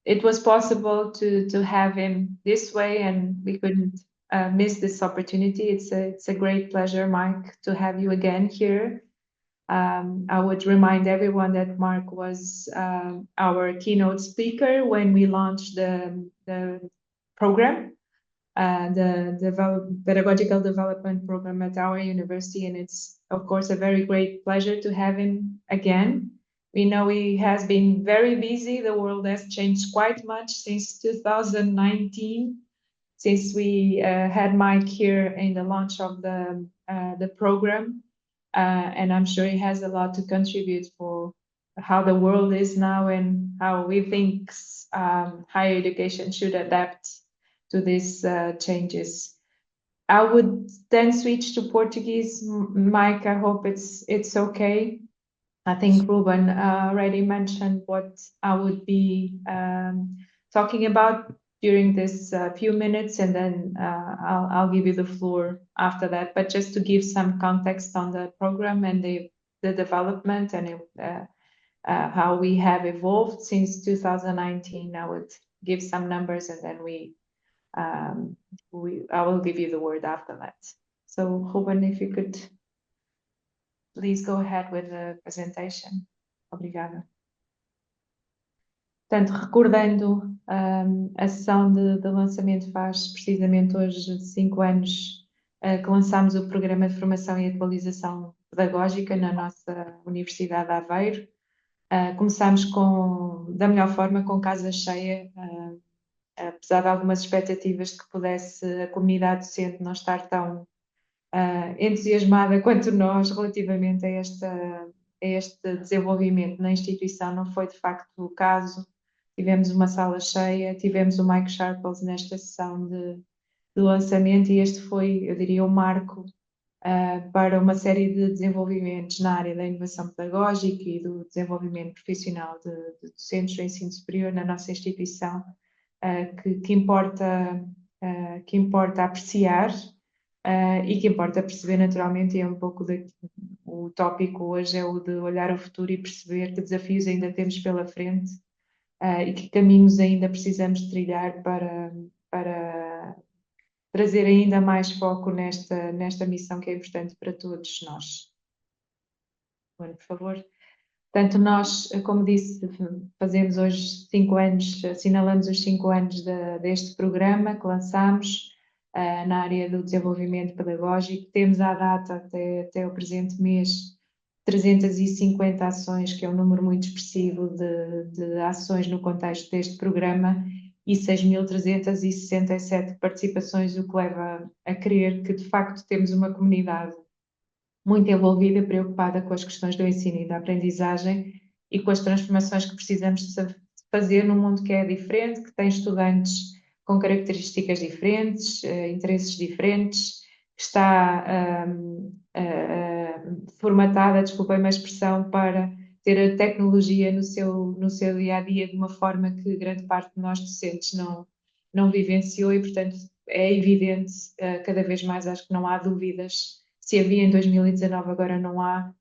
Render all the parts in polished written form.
it was possible to have him this way, and we couldn't miss this opportunity. It's a great pleasure, Mike, to have you again here. I would remind everyone that Mark was our keynote speaker when we launched the program, the pedagogical development program at our university, and it's of course a very great pleasure to have him again. We know he has been very busy. The world has changed quite much since 2019, since we had Mike here in the launch of the program. And I'm sure he has a lot to contribute for how the world is now and how we think higher education should adapt to these changes. I would then switch to Portuguese. Mike, I hope it's okay. I think Ruben already mentioned what I would be talking about during this few minutes, and then I'll give you the floor after that. But just to give some context on the program and the development and how we have evolved since 2019, I would give some numbers, and then I will give you the word after that. So Ruben, if you could please go ahead with the presentation. Obrigada. Portanto, recordando, a sessão de lançamento faz precisamente hoje 5 anos que lançámos o Programa de Formação e Atualização Pedagógica na nossa Universidade de Aveiro. Começámos da melhor forma, com casa cheia, apesar de algumas expectativas de que pudesse a comunidade docente não estar tão entusiasmada quanto nós relativamente a este desenvolvimento na instituição. Não foi de facto o caso. Tivemos uma sala cheia, tivemos o Mike Sharples nesta sessão de lançamento, e este foi, eu diria, o marco para uma série de desenvolvimentos na área da inovação pedagógica e do desenvolvimento profissional de docentes do ensino superior na nossa instituição, que importa apreciar e que importa perceber naturalmente. E é um pouco o tópico hoje é o de olhar o futuro e perceber que desafios ainda temos pela frente e que caminhos ainda precisamos trilhar para trazer ainda mais foco nesta missão que é importante para todos nós. Bueno, por favor. Portanto, nós, como disse, fazemos hoje 5 anos, assinalamos os 5 anos deste programa que lançámos na área do desenvolvimento pedagógico. Temos à data, até o presente mês, 350 ações, que é um número muito expressivo de ações no contexto deste programa, e 6.367 participações, o que leva a crer que de facto temos uma comunidade muito envolvida e preocupada com as questões do ensino e da aprendizagem e com as transformações que precisamos de fazer num mundo que é diferente, que tem estudantes com características diferentes, interesses diferentes, que está formatada, desculpem-me a expressão, para ter a tecnologia no seu dia-a-dia de uma forma que grande parte de nós docentes não vivenciou, e portanto é evidente, cada vez mais acho que não há dúvidas, se havia em 2019 agora não há,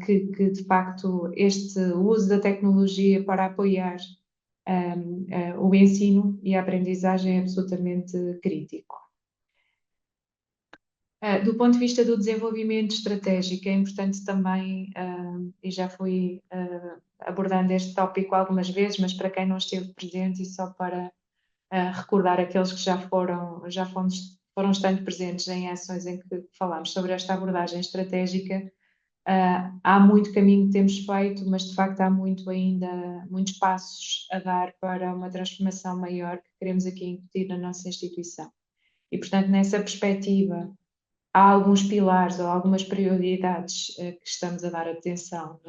que de facto este uso da tecnologia para apoiar o ensino e a aprendizagem é absolutamente crítico. Do ponto de vista do desenvolvimento estratégico, é importante também, e já fui abordando este tópico algumas vezes, mas para quem não esteve presente e só para recordar aqueles que já foram estando presentes em ações em que falámos sobre esta abordagem estratégica, há muito caminho que temos feito, mas de facto há muitos passos a dar para uma transformação maior que queremos aqui incutir na nossa instituição. E portanto, nessa perspectiva, há alguns pilares ou algumas prioridades que estamos a dar atenção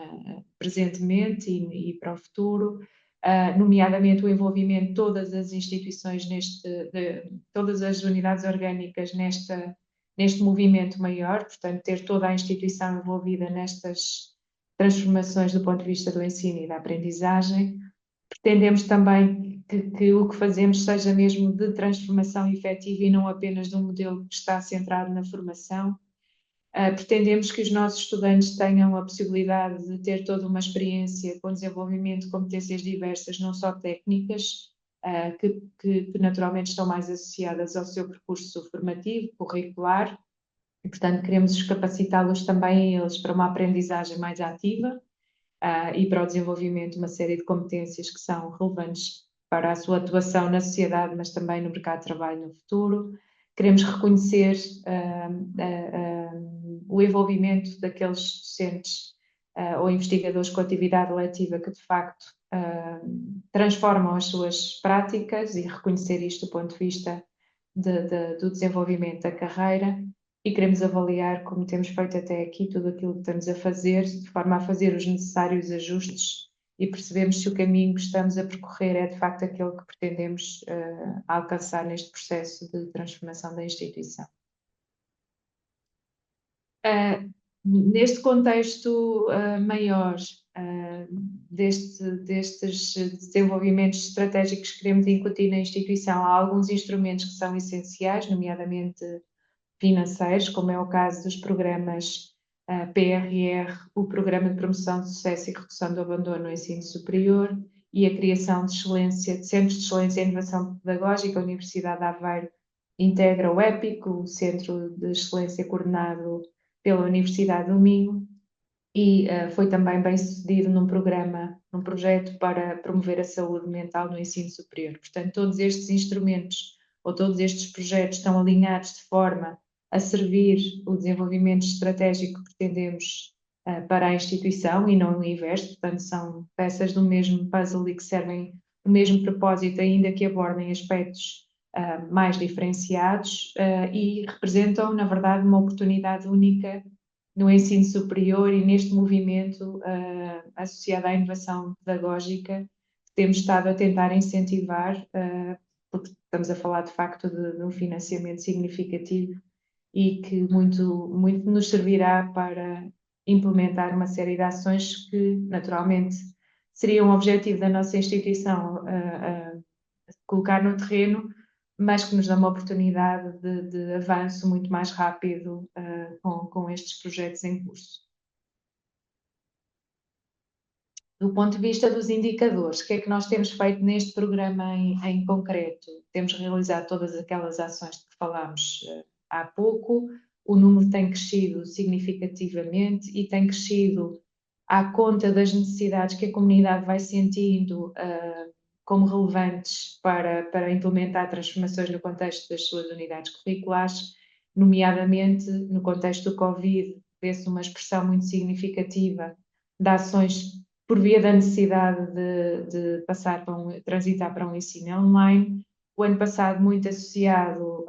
presentemente e para o futuro, nomeadamente o envolvimento de todas as instituições, todas as unidades orgânicas neste movimento maior, portanto ter toda a instituição envolvida nestas transformações do ponto de vista do ensino e da aprendizagem. Pretendemos também que o que fazemos seja mesmo de transformação efetiva e não apenas de um modelo que está centrado na formação. Pretendemos que os nossos estudantes tenham a possibilidade de ter toda uma experiência com desenvolvimento de competências diversas, não só técnicas, que naturalmente estão mais associadas ao seu percurso formativo, curricular, e, portanto, queremos capacitá-los também eles para uma aprendizagem mais ativa e para o desenvolvimento de uma série de competências que são relevantes para a sua atuação na sociedade, mas também no mercado de trabalho no futuro. Queremos reconhecer o envolvimento daqueles docentes ou investigadores com atividade letiva que, de facto, transformam as suas práticas e reconhecer isto do ponto de vista do desenvolvimento da carreira. E queremos avaliar, como temos feito até aqui, tudo aquilo que estamos a fazer, de forma a fazer os necessários ajustes e percebemos se o caminho que estamos a percorrer é de facto aquele que pretendemos alcançar neste processo de transformação da instituição. Neste contexto maior destes desenvolvimentos estratégicos que queremos incutir na instituição, há alguns instrumentos que são essenciais, nomeadamente financeiros, como é o caso dos programas PRR, o Programa de Promoção de Sucesso e Redução do Abandono no Ensino Superior, e a criação de Centros de Excelência em Inovação Pedagógica. A Universidade de Aveiro integra o EPIC, o Centro de Excelência coordenado pela Universidade do Minho, e foi também bem sucedido num projeto para promover a saúde mental no ensino superior. Portanto, todos estes instrumentos ou todos estes projetos estão alinhados de forma a servir o desenvolvimento estratégico que pretendemos para a instituição e não o inverso. Portanto, são peças do mesmo puzzle e que servem o mesmo propósito, ainda que abordem aspectos mais diferenciados e representam, na verdade, uma oportunidade única no ensino superior e neste movimento associado à inovação pedagógica que temos estado a tentar incentivar, porque estamos a falar de facto de um financiamento significativo e que muito nos servirá para implementar uma série de ações que naturalmente seriam um objetivo da nossa instituição colocar no terreno, mas que nos dá uma oportunidade de avanço muito mais rápido com estes projetos em curso. Do ponto de vista dos indicadores, o que é que nós temos feito neste programa em concreto? Temos realizado todas aquelas ações de que falámos há pouco, o número tem crescido significativamente e tem crescido à conta das necessidades que a comunidade vai sentindo como relevantes para implementar transformações no contexto das suas unidades curriculares, nomeadamente no contexto do Covid, vê-se uma expressão muito significativa de ações por via da necessidade de transitar para um ensino online. O ano passado muito associado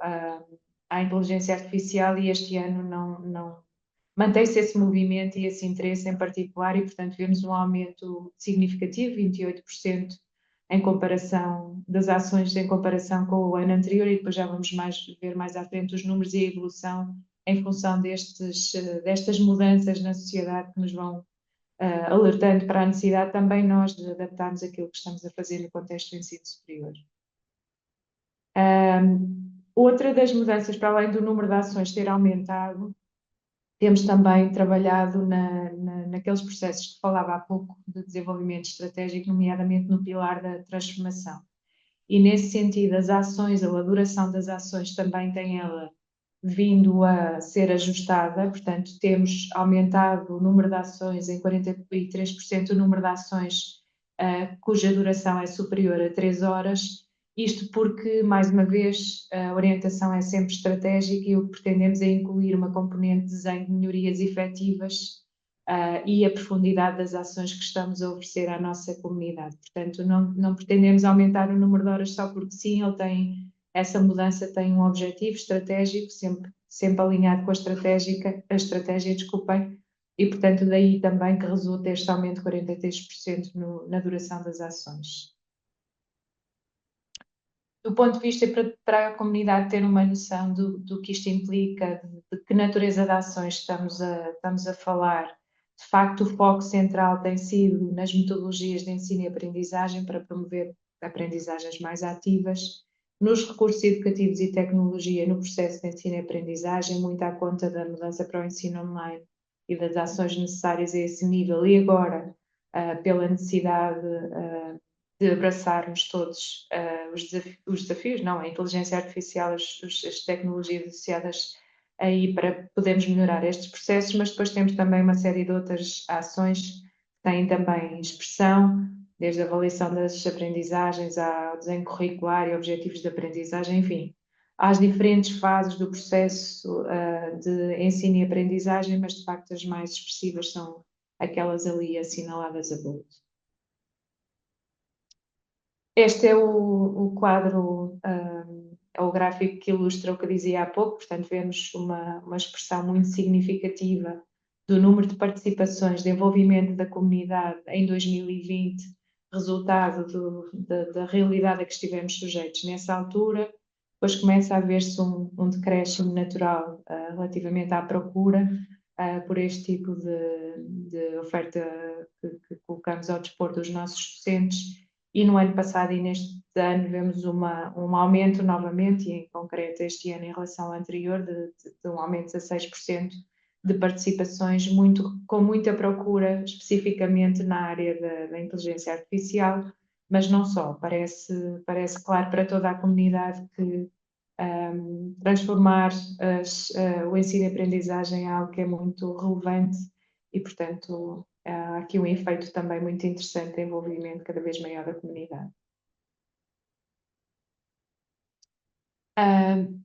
à inteligência artificial e este ano não mantém-se esse movimento e esse interesse em particular e, portanto, vemos um aumento significativo, 28% em comparação das ações em comparação com o ano anterior, e depois já vamos ver mais à frente os números e a evolução em função destas mudanças na sociedade que nos vão alertando para a necessidade também nós de adaptarmos aquilo que estamos a fazer no contexto do ensino superior. Outra das mudanças, para além do número de ações ter aumentado, temos também trabalhado naqueles processos que falava há pouco de desenvolvimento estratégico, nomeadamente no pilar da transformação. E nesse sentido, as ações, a duração das ações também tem ela vindo a ser ajustada, portanto temos aumentado o número de ações em 43%, o número de ações cuja duração é superior a 3 horas, isto porque, mais uma vez, a orientação é sempre estratégica e o que pretendemos é incluir uma componente de desenho de melhorias efetivas e a profundidade das ações que estamos a oferecer à nossa comunidade. Portanto, não pretendemos aumentar o número de horas só porque sim, essa mudança tem um objetivo estratégico, sempre alinhado com a estratégia, desculpem, e portanto daí também que resulta este aumento de 43% na duração das ações. Do ponto de vista para a comunidade ter uma noção do que isto implica, de que natureza de ações estamos a falar, de facto o foco central tem sido nas metodologias de ensino e aprendizagem para promover aprendizagens mais ativas, nos recursos educativos e tecnologia no processo de ensino e aprendizagem, muito à conta da mudança para o ensino online e das ações necessárias a esse nível, e agora pela necessidade de abraçarmos todos os desafios, não, a inteligência artificial, as tecnologias associadas aí para podermos melhorar estes processos, mas depois temos também uma série de outras ações que têm também expressão, desde a avaliação das aprendizagens ao desenho curricular e objetivos de aprendizagem, enfim, às diferentes fases do processo de ensino e aprendizagem, mas de facto as mais expressivas são aquelas ali assinaladas a bold. Este é o quadro, é o gráfico que ilustra o que eu dizia há pouco, portanto vemos uma expressão muito significativa do número de participações, de envolvimento da comunidade em 2020, resultado da realidade a que estivemos sujeitos nessa altura. Depois começa a haver-se um decréscimo natural relativamente à procura por este tipo de oferta que colocamos ao dispor dos nossos docentes. E no ano passado e neste ano vemos um aumento novamente, e em concreto este ano em relação ao anterior, de um aumento de 16% de participações, com muita procura, especificamente na área da inteligência artificial, mas não só. Parece claro para toda a comunidade que transformar o ensino e aprendizagem é algo que é muito relevante e, portanto, há aqui um efeito também muito interessante de envolvimento cada vez maior da comunidade.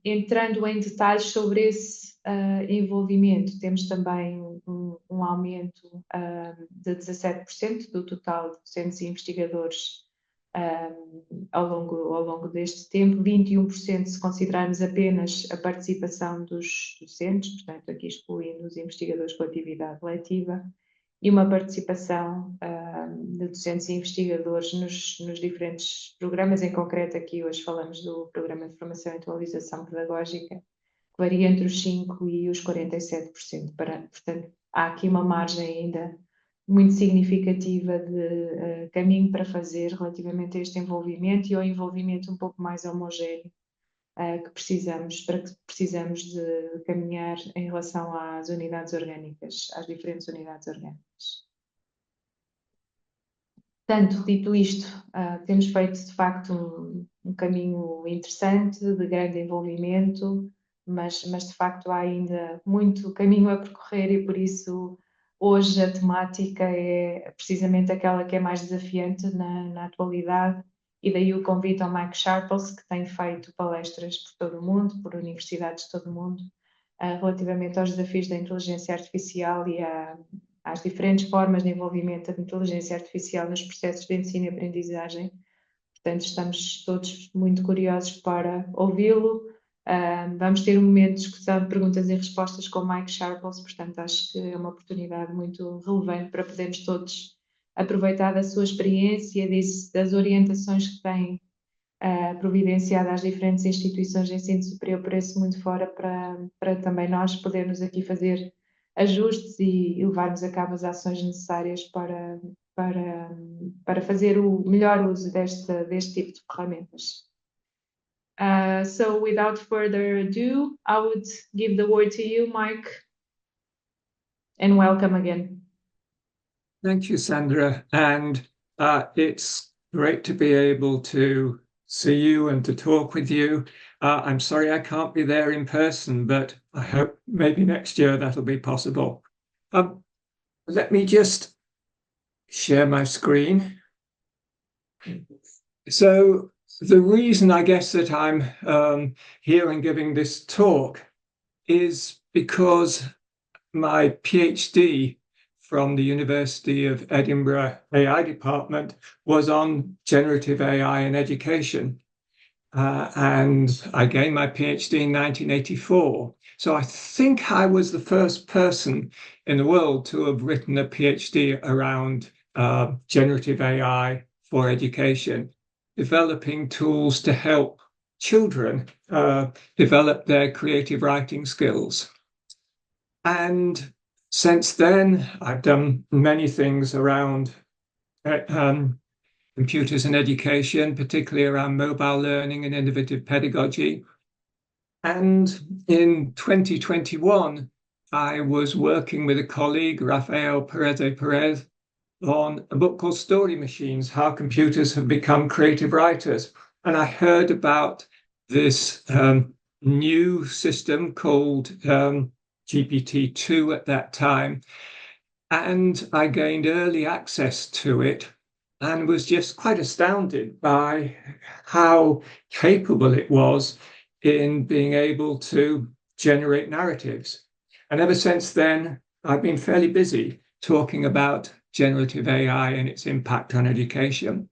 Entrando em detalhes sobre esse envolvimento, temos também um aumento de 17% do total de docentes e investigadores ao longo deste tempo, 21% se considerarmos apenas a participação dos docentes, portanto aqui excluindo os investigadores com atividade letiva, e uma participação de docentes e investigadores nos diferentes programas, em concreto aqui hoje falamos do Programa de Formação e Atualização Pedagógica, que varia entre os 5% e os 47%. Portanto, há aqui uma margem ainda muito significativa de caminho para fazer relativamente a este envolvimento e ao envolvimento um pouco mais homogéneo que precisamos de caminhar em relação às unidades orgânicas, às diferentes unidades orgânicas. Portanto, dito isto, temos feito de facto um caminho interessante, de grande envolvimento, mas de facto há ainda muito caminho a percorrer e por isso hoje a temática é precisamente aquela que é mais desafiante na atualidade, e daí o convite ao Mike Sharples, que tem feito palestras por todo o mundo, por universidades de todo o mundo, relativamente aos desafios da inteligência artificial e às diferentes formas de envolvimento da inteligência artificial nos processos de ensino e aprendizagem. Portanto, estamos todos muito curiosos para ouvi-lo. Vamos ter um momento de discussão de perguntas e respostas com o Mike Sharples, portanto, acho que é uma oportunidade muito relevante para podermos todos aproveitar da sua experiência, das orientações que tem providenciado às diferentes instituições de ensino superior por esse mundo fora, para também nós podermos aqui fazer ajustes e levarmos a cabo as ações necessárias para fazer o melhor uso deste tipo de ferramentas. So without further ado, I would give the word to you, Mike, and welcome again. Thank you, Sandra, and it's great to be able to see you and to talk with you. I'm sorry I can't be there in person, but I hope maybe next year that'll be possible. Let me just share my screen. So the reason I guess that I'm here and giving this talk is because my PhD from the University of Edinburgh AI department was on generative AI in education. And I gained my PhD in 1984. So I think I was the first person in the world to have written a PhD around generative AI for education, developing tools to help children develop their creative writing skills. And since then, I've done many things around computers in education, particularly around mobile learning and innovative pedagogy. And in 2021, I was working with a colleague, Rafael Perez, on a book called Story Machines, How Computers Have Become Creative Writers. And I heard about this new system called GPT-2 at that time. And I gained early access to it and was just quite astounded by how capable it was in being able to generate narratives. And ever since then, I've been fairly busy talking about generative AI and its impact on education.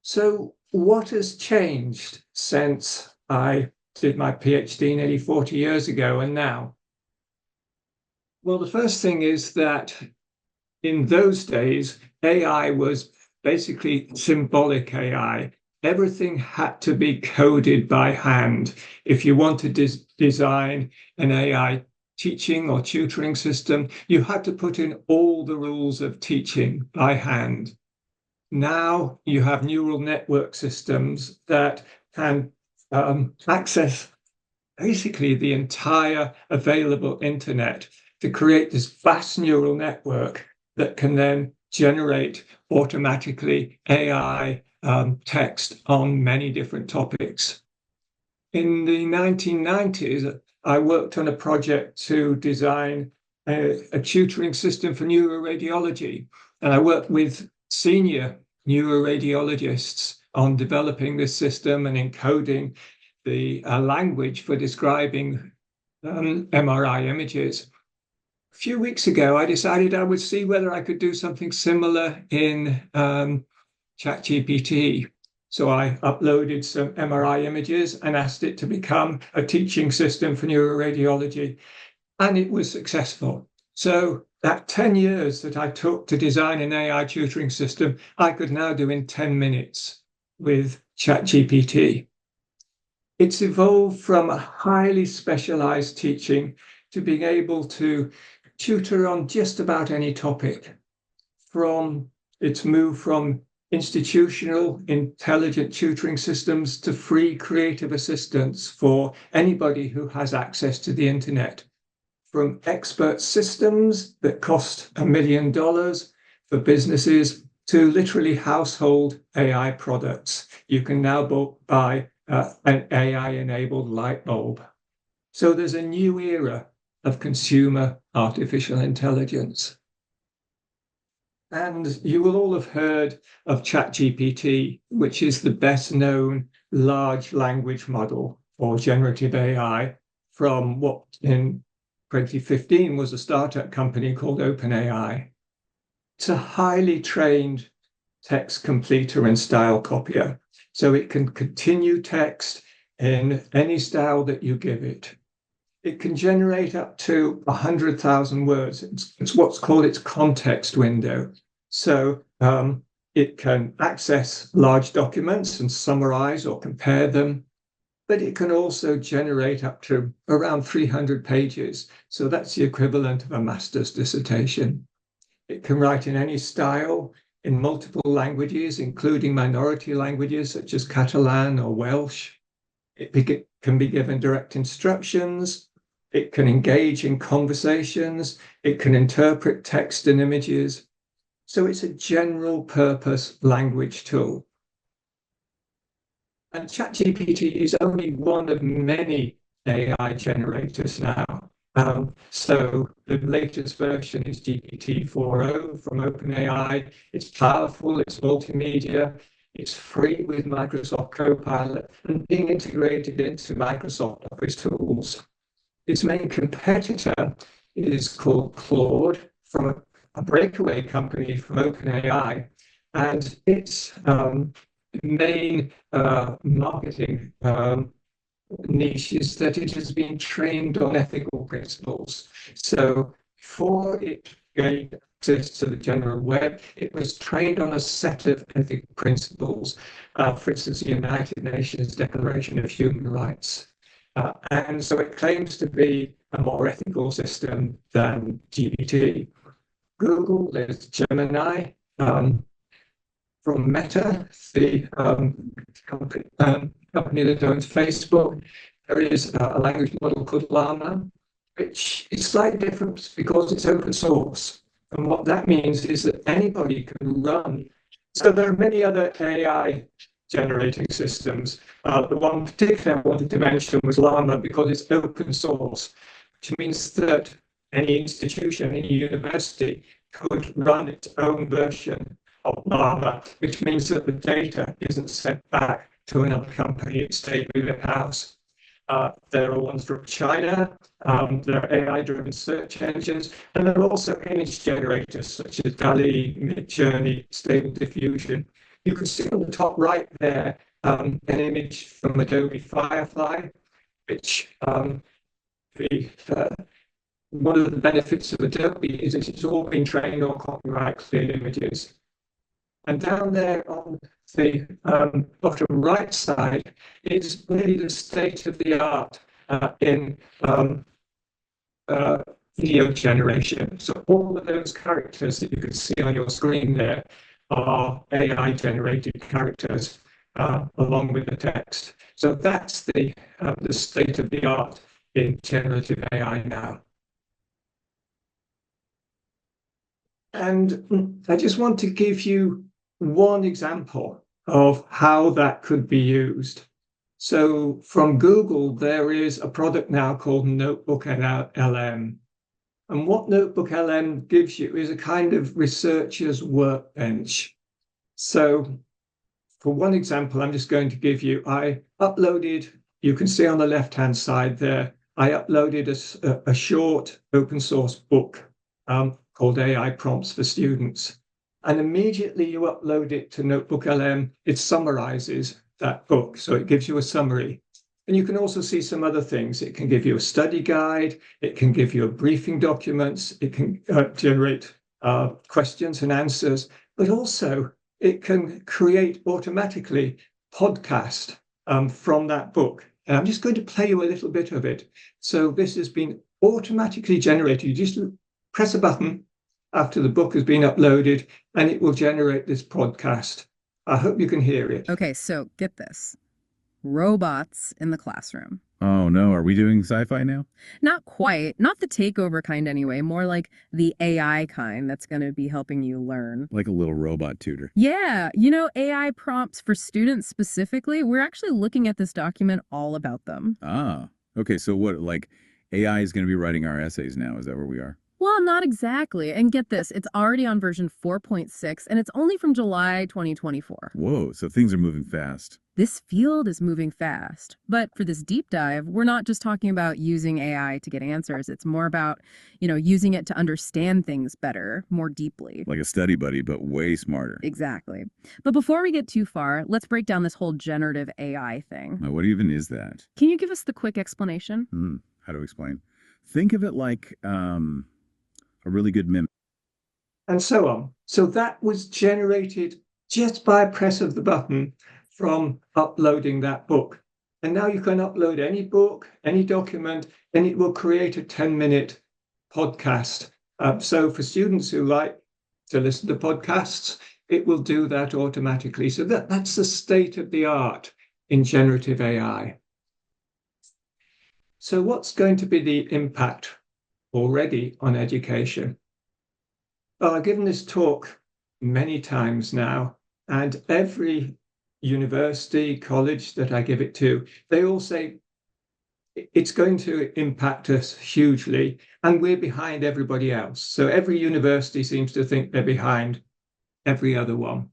So what has changed since I did my PhD nearly 40 years ago and now? Well, the first thing is that in those days, AI was basically symbolic AI. Everything had to be coded by hand. If you wanted to design an AI teaching or tutoring system, you had to put in all the rules of teaching by hand. Now you have neural network systems that can access basically the entire available internet to create this vast neural network that can then generate automatically AI text on many different topics. In the 1990s, I worked on a project to design a tutoring system for neuroradiology, and I worked with senior neuroradiologists on developing this system and encoding the language for describing MRI images. A few weeks ago, I decided I would see whether I could do something similar in ChatGPT. So I uploaded some MRI images and asked it to become a teaching system for neuroradiology, and it was successful. So that 10 years that I took to design an AI tutoring system, I could now do in 10 minutes with ChatGPT. It's evolved from a highly specialized teaching to being able to tutor on just about any topic. It's moved from institutional intelligent tutoring systems to free creative assistance for anybody who has access to the internet. From expert systems that cost $1 million for businesses to literally household AI products. You can now buy an AI-enabled light bulb. So there's a new era of consumer artificial intelligence. And you will all have heard of ChatGPT, which is the best known large language model or generative AI from what in 2015 was a startup company called OpenAI. It's a highly trained text completer and style copier. So it can continue text in any style that you give it. It can generate up to 100,000 words. It's what's called its context window. So it can access large documents and summarize or compare them, but it can also generate up to around 300 pages. So that's the equivalent of a master's dissertation. It can write in any style, in multiple languages, including minority languages such as Catalan or Welsh. It can be given direct instructions. It can engage in conversations. It can interpret text and images. So it's a general purpose language tool. And ChatGPT is only one of many AI generators now. So the latest version is GPT-4o from OpenAI. It's powerful, it's multimedia, it's free with Microsoft Copilot and being integrated into Microsoft Office tools. Its main competitor is called Claude from a breakaway company from OpenAI. And its main marketing niche is that it has been trained on ethical principles. So before it gained access to the general web, it was trained on a set of ethical principles, for instance, the United Nations Declaration of Human Rights. And so it claims to be a more ethical system than GPT. Google, there's Gemini. from Meta, the company that owns Facebook. There is a language model called Llama, which is slightly different because it's open source. And what that means is that anybody can run. So there are many other AI generating systems. The one particular I wanted to mention was Llama because it's open source, which means that any institution, any university could run its own version of Llama, which means that the data isn't sent back to another company, it stayed with in-house. There are ones from China, there are AI-driven search engines, and there are also image generators such as DALL-E, Midjourney, Stable Diffusion. You can see on the top right there an image from Adobe Firefly, which one of the benefits of Adobe is that it's all been trained on copyright-cleared images. And down there on the bottom right side is really the state of the art in video generation. So all of those characters that you can see on your screen there are AI-generated characters along with the text. So that's the state of the art in generative AI now. And I just want to give you one example of how that could be used. So from Google, there is a product now called Notebook LM. And what Notebook LM gives you is a kind of researcher's workbench. So for one example, I'm just going to give you, I uploaded, you can see on the left-hand side there, I uploaded a short open source book called AI Prompts for Students. And immediately you upload it to Notebook LM, it summarizes that book. So it gives you a summary. And you can also see some other things. It can give you a study guide. It can give you a briefing documents. It can generate questions and answers, but also it can create automatically podcast from that book. And I'm just going to play you a little bit of it. So this has been automatically generated. You just press a button after the book has been uploaded, and it will generate this podcast. I hope you can hear it. Okay, so get this. Robots in the classroom. Oh no, are we doing sci-fi now? Not quite. Not the takeover kind anyway. More like the AI kind that's going to be helping you learn. Like a little robot tutor. Yeah. AI prompts for students specifically. We're actually looking at this document all about them. Ah, okay. So what, like AI is going to be writing our essays now? Is that where we are? Well, not exactly. And get this, it's already on version 4.6, and it's only from July 2024. Whoa, so things are moving fast. This field is moving fast. But for this deep dive, we're not just talking about using AI to get answers. It's more about, using it to understand things better, more deeply. Like a study buddy, but way smarter. Exactly. But before we get too far, let's break down this whole generative AI thing. Now, what even is that? Can you give us the quick explanation? How to explain? Think of it like a really good mimic. And so on. So that was generated just by a press of the button from uploading that book. And now you can upload any book, any document, and it will create a 10-minute podcast. So for students who like to listen to podcasts, it will do that automatically. So that's the state of the art in generative AI. So what's going to be the impact already on education? Well, I've given this talk many times now, and every university, college that I give it to, they all say it's going to impact us hugely, and we're behind everybody else. So every university seems to think they're behind every other one.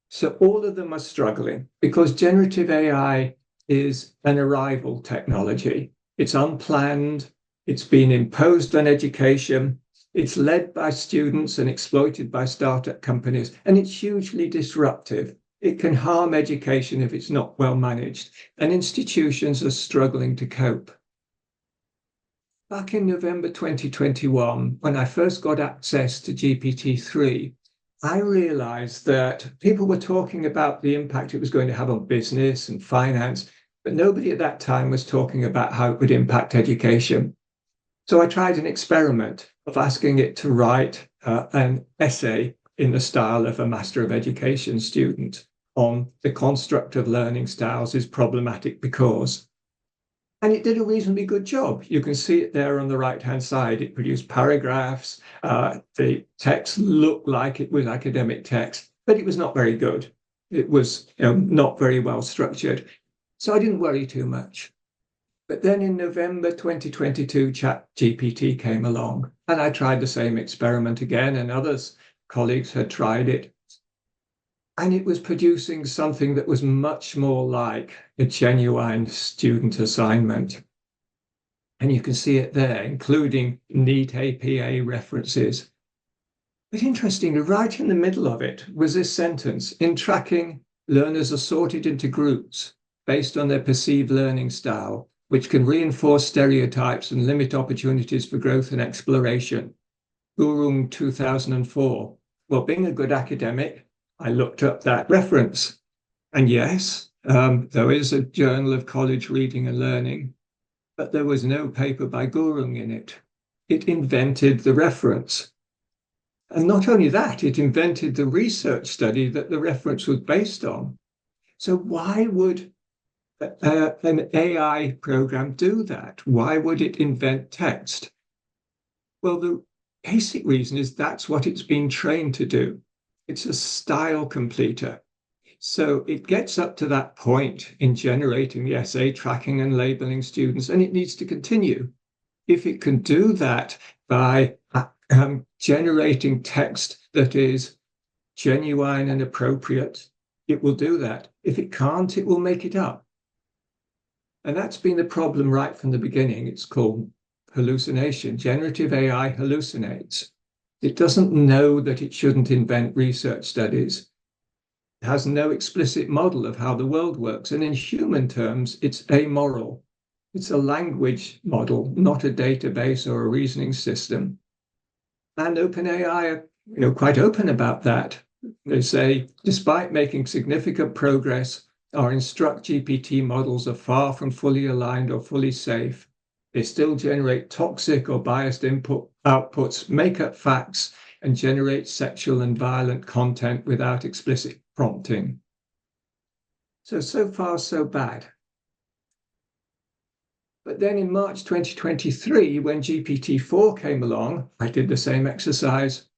So all of them are struggling because generative AI is an arrival technology. It's unplanned. It's been imposed on education. It's led by students and exploited by startup companies, and it's hugely disruptive. It can harm education if it's not well managed, and institutions are struggling to cope. Back in November 2021, when I first got access to GPT-3, I realized that people were talking about the impact it was going to have on business and finance, but nobody at that time was talking about how it would impact education. So I tried an experiment of asking it to write an essay in the style of a Master of Education student on the construct of learning styles is problematic because. And it did a reasonably good job. You can see it there on the right-hand side. It produced paragraphs. The text looked like it was academic text, but it was not very good. It was not very well structured. So I didn't worry too much. But then in November 2022, ChatGPT came along, and I tried the same experiment again, and colleagues had tried it. And it was producing something that was much more like a genuine student assignment. And you can see it there, including neat APA references. But interestingly, right in the middle of it was this sentence: in tracking, learners are sorted into groups based on their perceived learning style, which can reinforce stereotypes and limit opportunities for growth and exploration. Gurung 2004. Well, being a good academic, I looked up that reference. And yes, there is a Journal of College Reading and Learning, but there was no paper by Gurung in it. It invented the reference. And not only that, it invented the research study that the reference was based on. So why would an AI program do that? Why would it invent text? Well, the basic reason is that's what it's been trained to do. It's a style completer. So it gets up to that point in generating the essay, tracking and labeling students, and it needs to continue. If it can do that by generating text that is genuine and appropriate, it will do that. If it can't, it will make it up. And that's been the problem right from the beginning. It's called hallucination. Generative AI hallucinates. It doesn't know that it shouldn't invent research studies. It has no explicit model of how the world works. And in human terms, it's amoral. It's a language model, not a database or a reasoning system. And OpenAI are quite open about that. They say, despite making significant progress, our Instruct GPT models are far from fully aligned or fully safe. They still generate toxic or biased outputs, make up facts, and generate sexual and violent content without explicit prompting. So far, so bad. But then in March 2023, when GPT-4 came along, I did the same exercise,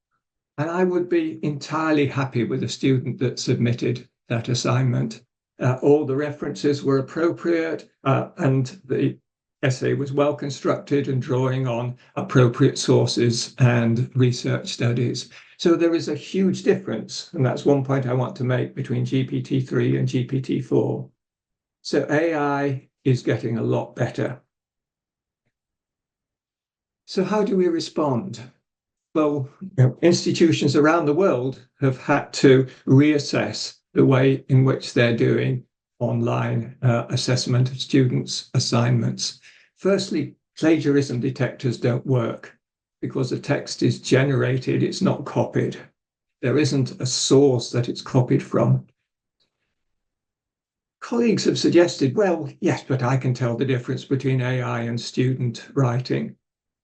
and I would be entirely happy with a student that submitted that assignment. All the references were appropriate, and the essay was well constructed and drawing on appropriate sources and research studies. So there is a huge difference, and that's one point I want to make between GPT-3 and GPT-4. So AI is getting a lot better. So how do we respond? Well, institutions around the world have had to reassess the way in which they're doing online assessment of students' assignments. Firstly, plagiarism detectors don't work because the text is generated, it's not copied. There isn't a source that it's copied from. Colleagues have suggested, well, yes, but I can tell the difference between AI and student writing.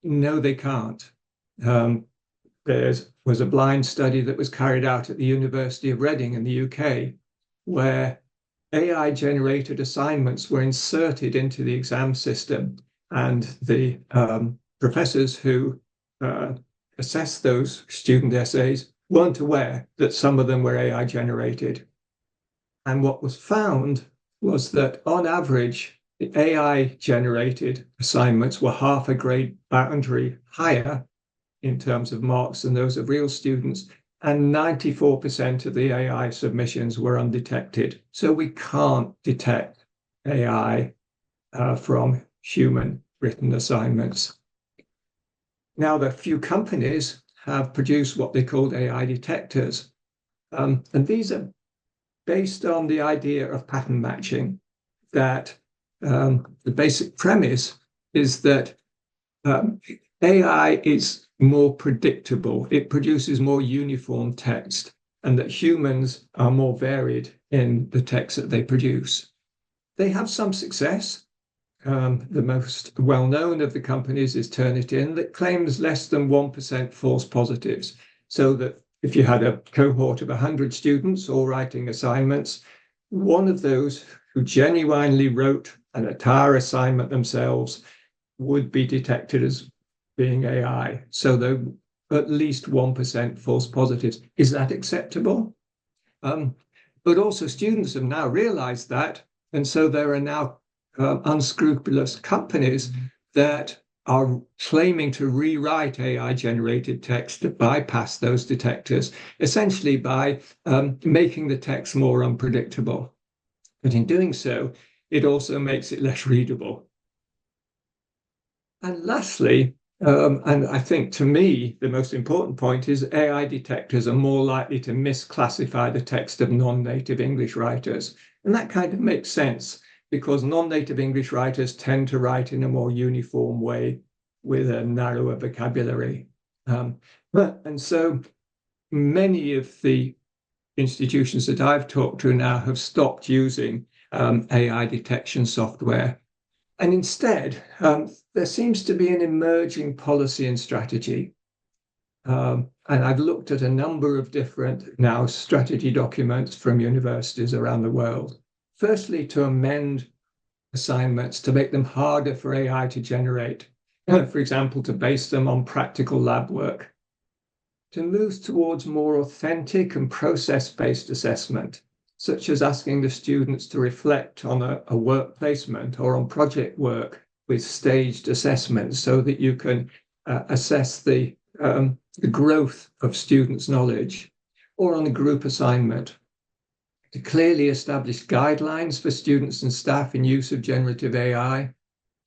No, they can't. There was a blind study that was carried out at the University of Reading in the UK, where AI-generated assignments were inserted into the exam system, and the professors who assessed those student essays weren't aware that some of them were AI-generated. And what was found was that, on average, the AI-generated assignments were half a grade boundary higher in terms of marks than those of real students, and 94% of the AI submissions were undetected. So we can't detect AI from human written assignments. Now, the few companies have produced what they called AI detectors, and these are based on the idea of pattern matching, that the basic premise is that AI is more predictable, it produces more uniform text, and that humans are more varied in the text that they produce. They have some success. The most well-known of the companies is Turnitin, that claims less than 1% false positives, so that if you had a cohort of 100 students all writing assignments, one of those who genuinely wrote an entire assignment themselves would be detected as being AI. So there at least 1% false positives. Is that acceptable? But also students have now realized that. And so there are now unscrupulous companies that are claiming to rewrite AI-generated text to bypass those detectors, essentially by making the text more unpredictable. But in doing so, it also makes it less readable. And lastly, and I think to me, the most important point is AI detectors are more likely to misclassify the text of non-native English writers. And that kind of makes sense because non-native English writers tend to write in a more uniform way with a narrower vocabulary. And so many of the institutions that I've talked to now have stopped using AI detection software. And instead, there seems to be an emerging policy and strategy. And I've looked at a number of different now strategy documents from universities around the world. Firstly, to amend assignments to make them harder for AI to generate. For example, to base them on practical lab work. To move towards more authentic and process-based assessment, such as asking the students to reflect on a work placement or on project work with staged assessments so that you can assess the growth of students' knowledge, or on a group assignment. To clearly establish guidelines for students and staff in use of generative AI,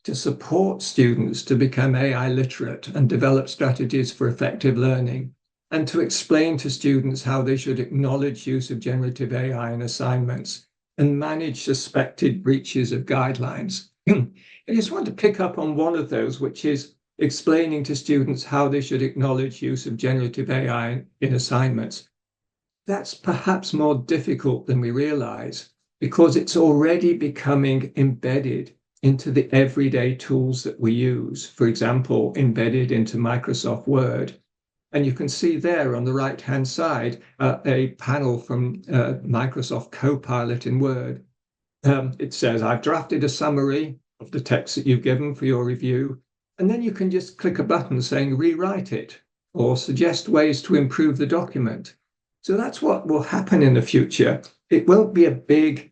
to support students to become AI literate and develop strategies for effective learning, and to explain to students how they should acknowledge use of generative AI in assignments and manage suspected breaches of guidelines. I just want to pick up on one of those, which is explaining to students how they should acknowledge use of generative AI in assignments. That's perhaps more difficult than we realize because it's already becoming embedded into the everyday tools that we use. For example, embedded into Microsoft Word. And you can see there on the right-hand side, a panel from Microsoft Copilot in Word. It says, I've drafted a summary of the text that you've given for your review. And then you can just click a button saying, rewrite it, or suggest ways to improve the document. So that's what will happen in the future. It won't be a big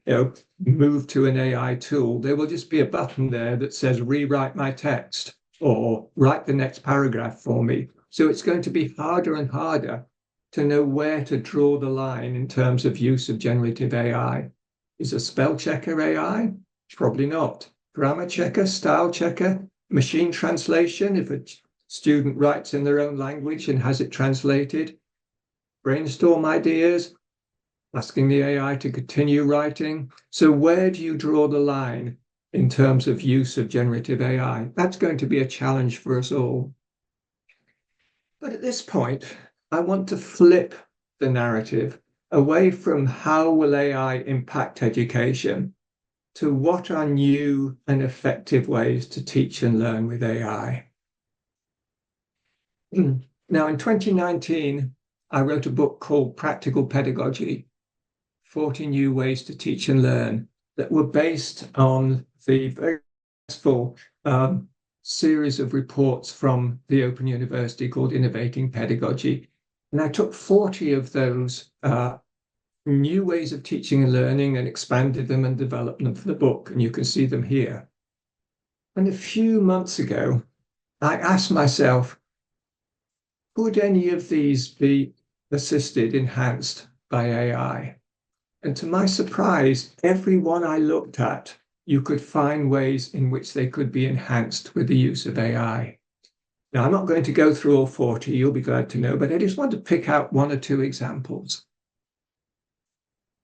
move to an AI tool. There will just be a button there that says, rewrite my text, or write the next paragraph for me. So it's going to be harder and harder to know where to draw the line in terms of use of generative AI. Is a spell checker AI? Probably not. Grammar checker, style checker, machine translation, if a student writes in their own language and has it translated. Brainstorm ideas, asking the AI to continue writing. So where do you draw the line in terms of use of generative AI? That's going to be a challenge for us all. But at this point, I want to flip the narrative away from how will AI impact education to what are new and effective ways to teach and learn with AI. Now, in 2019, I wrote a book called Practical Pedagogy, 40 New Ways to Teach and Learn, that were based on the very successful series of reports from the Open University called Innovating Pedagogy. And I took 40 of those new ways of teaching and learning and expanded them and developed them for the book. And you can see them here. And a few months ago, I asked myself, could any of these be assisted, enhanced by AI? And to my surprise, every one I looked at, you could find ways in which they could be enhanced with the use of AI. Now, I'm not going to go through all 40, you'll be glad to know, but I just want to pick out one or two examples.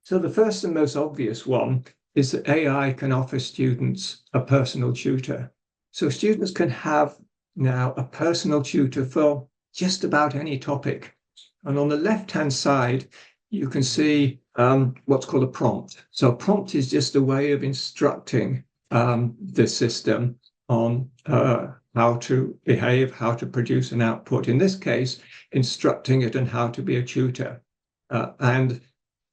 So the first and most obvious one is that AI can offer students a personal tutor. So students can have now a personal tutor for just about any topic. And on the left-hand side, you can see what's called a prompt. So a prompt is just a way of instructing the system on how to behave, how to produce an output. In this case, instructing it on how to be a tutor. And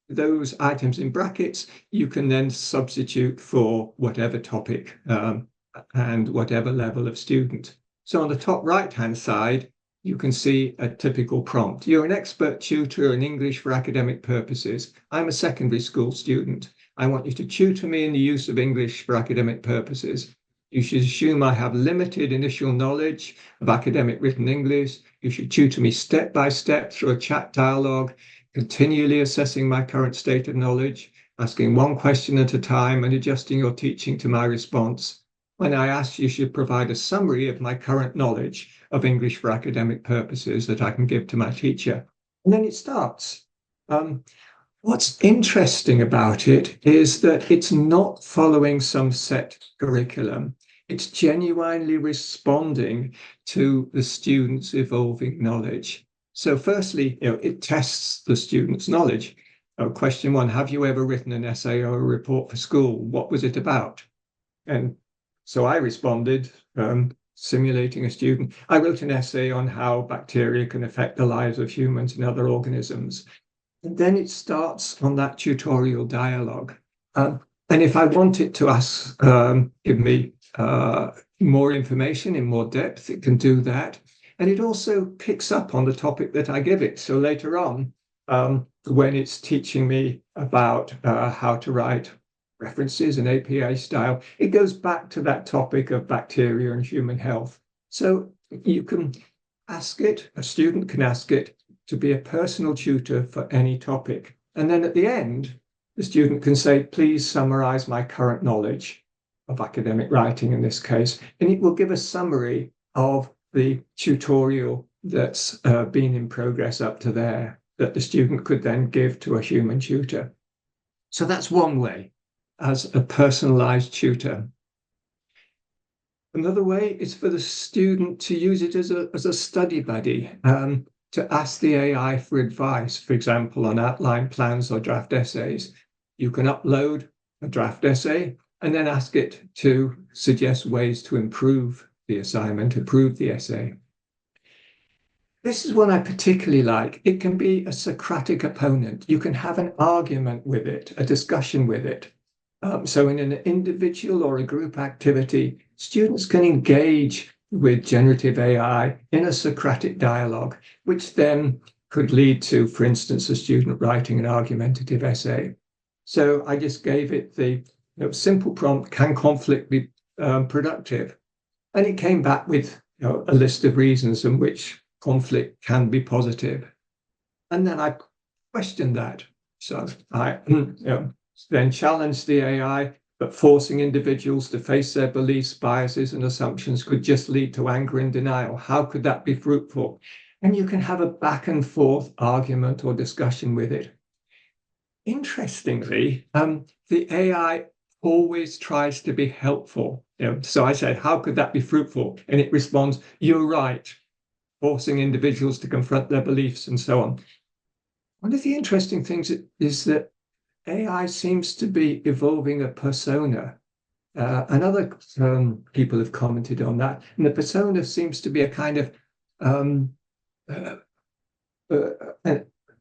those items in brackets, you can then substitute for whatever topic and whatever level of student. So on the top right-hand side, you can see a typical prompt. You're an expert tutor in English for academic purposes. I'm a secondary school student. I want you to tutor me in the use of English for academic purposes. You should assume I have limited initial knowledge of academic written English. You should tutor me step by step through a chat dialogue, continually assessing my current state of knowledge, asking one question at a time and adjusting your teaching to my response. When I ask, you should provide a summary of my current knowledge of English for academic purposes that I can give to my teacher. And then it starts. What's interesting about it is that it's not following some set curriculum. It's genuinely responding to the student's evolving knowledge. So firstly, it tests the student's knowledge. Question 1, have you ever written an essay or a report for school? What was it about? And so I responded, simulating a student. I wrote an essay on how bacteria can affect the lives of humans and other organisms. And then it starts on that tutorial dialogue. And if I want it to ask, give me more information in more depth, it can do that. And it also picks up on the topic that I give it. So later on, when it's teaching me about how to write references and APA style, it goes back to that topic of bacteria and human health. So you can ask it, a student can ask it to be a personal tutor for any topic. And then at the end, the student can say, please summarize my current knowledge of academic writing in this case. And it will give a summary of the tutorial that's been in progress up to there that the student could then give to a human tutor. So that's one way, as a personalized tutor. Another way is for the student to use it as a study buddy, to ask the AI for advice, for example, on outline plans or draft essays. You can upload a draft essay and then ask it to suggest ways to improve the assignment, improve the essay. This is one I particularly like. It can be a Socratic opponent. You can have an argument with it, a discussion with it. So in an individual or a group activity, students can engage with generative AI in a Socratic dialogue, which then could lead to, for instance, a student writing an argumentative essay. So I just gave it the simple prompt, can conflict be productive? And it came back with a list of reasons in which conflict can be positive. And then I questioned that. So I then challenged the AI, but forcing individuals to face their beliefs, biases, and assumptions could just lead to anger and denial. How could that be fruitful? And you can have a back and forth argument or discussion with it. Interestingly, the AI always tries to be helpful. So I said, how could that be fruitful? And it responds, you're right, forcing individuals to confront their beliefs and so on. One of the interesting things is that AI seems to be evolving a persona. And other people have commented on that. And the persona seems to be a kind of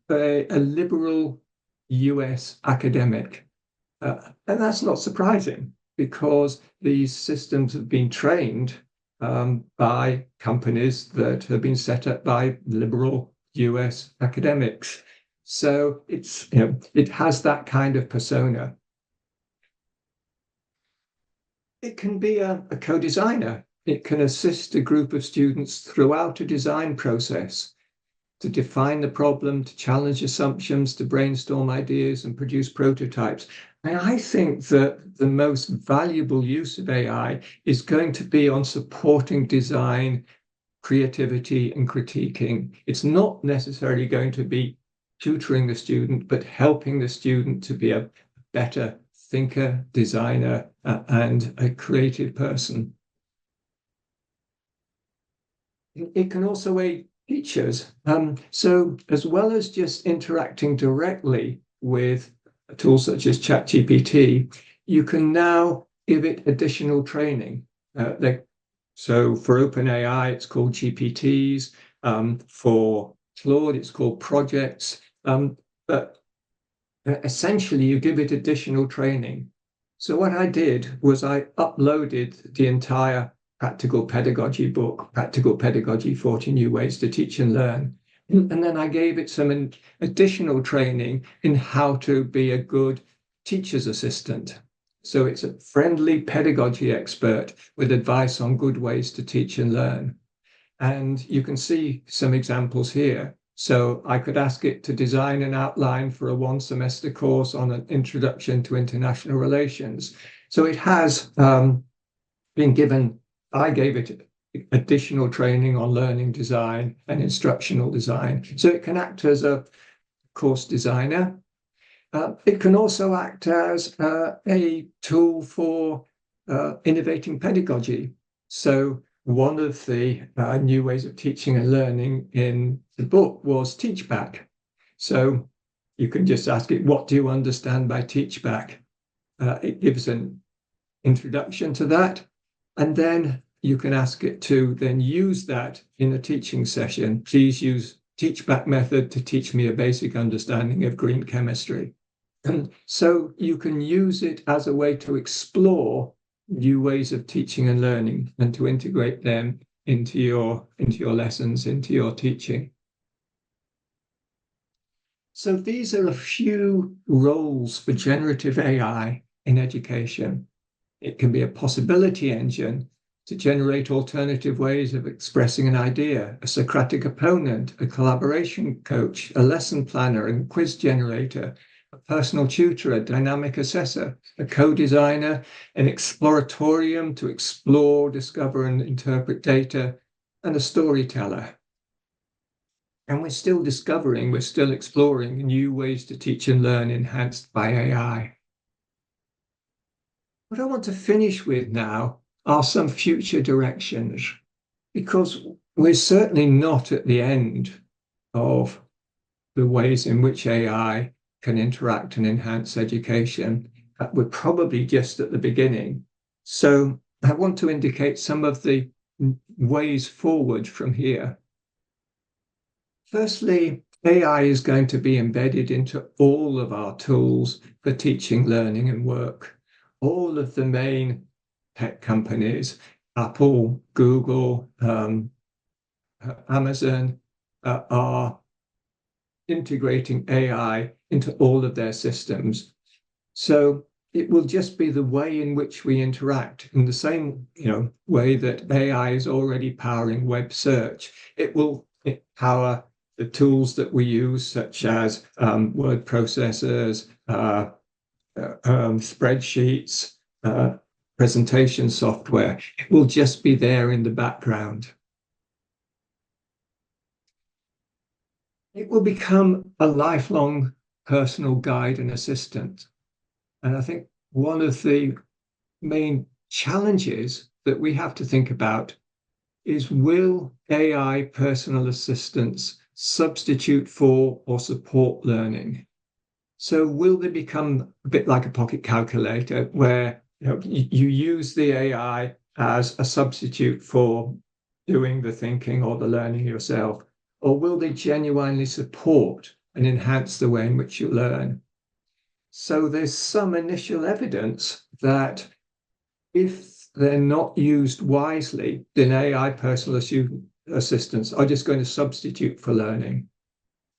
a liberal US academic. And that's not surprising because these systems have been trained by companies that have been set up by liberal US academics. So it's, it has that kind of persona. It can be a co-designer. It can assist a group of students throughout a design process to define the problem, to challenge assumptions, to brainstorm ideas and produce prototypes. And I think that the most valuable use of AI is going to be on supporting design, creativity, and critiquing. It's not necessarily going to be tutoring the student, but helping the student to be a better thinker, designer, and a creative person. It can also aid teachers. So as well as just interacting directly with tools such as ChatGPT, you can now give it additional training. So for OpenAI, it's called GPTs. For Claude, it's called projects. But essentially, you give it additional training. So what I did was I uploaded the entire Practical Pedagogy book, Practical Pedagogy, 40 New Ways to Teach and Learn. And then I gave it some additional training in how to be a good teacher's assistant. So it's a friendly pedagogy expert with advice on good ways to teach and learn. And you can see some examples here. So I could ask it to design an outline for a one-semester course on an introduction to international relations. So it has been given, I gave it additional training on learning design and instructional design. So it can act as a course designer. It can also act as a tool for innovating pedagogy. So one of the new ways of teaching and learning in the book was teach back. So you can just ask it, what do you understand by teach back? It gives an introduction to that. And then you can ask it to then use that in a teaching session. Please use teach back method to teach me a basic understanding of green chemistry. And so you can use it as a way to explore new ways of teaching and learning and to integrate them into your lessons, into your teaching. So these are a few roles for generative AI in education. It can be a possibility engine to generate alternative ways of expressing an idea, a Socratic opponent, a collaboration coach, a lesson planner and quiz generator, a personal tutor, a dynamic assessor, a co-designer, an exploratorium to explore, discover and interpret data, and a storyteller. And we're still discovering, we're still exploring new ways to teach and learn enhanced by AI. What I want to finish with now are some future directions, because we're certainly not at the end of the ways in which AI can interact and enhance education. We're probably just at the beginning. So I want to indicate some of the ways forward from here. Firstly, AI is going to be embedded into all of our tools for teaching, learning, and work. All of the main tech companies, Apple, Google, Amazon, are integrating AI into all of their systems. So it will just be the way in which we interact in the same way that AI is already powering web search. It will power the tools that we use, such as word processors, spreadsheets, presentation software. It will just be there in the background. It will become a lifelong personal guide and assistant. And I think one of the main challenges that we have to think about is, will AI personal assistants substitute for or support learning? So will they become a bit like a pocket calculator where you use the AI as a substitute for doing the thinking or the learning yourself? Or will they genuinely support and enhance the way in which you learn? So there's some initial evidence that if they're not used wisely, then AI personal assistants are just going to substitute for learning.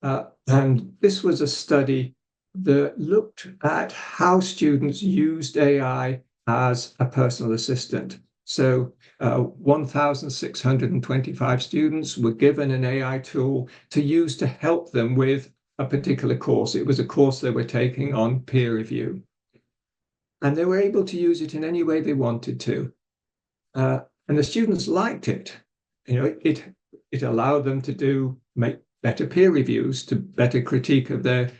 And this was a study that looked at how students used AI as a personal assistant. So 1,625 students were given an AI tool to use to help them with a particular course. It was a course they were taking on peer review. And they were able to use it in any way they wanted to. And the students liked it. It allowed them to make better peer reviews, to better critique of their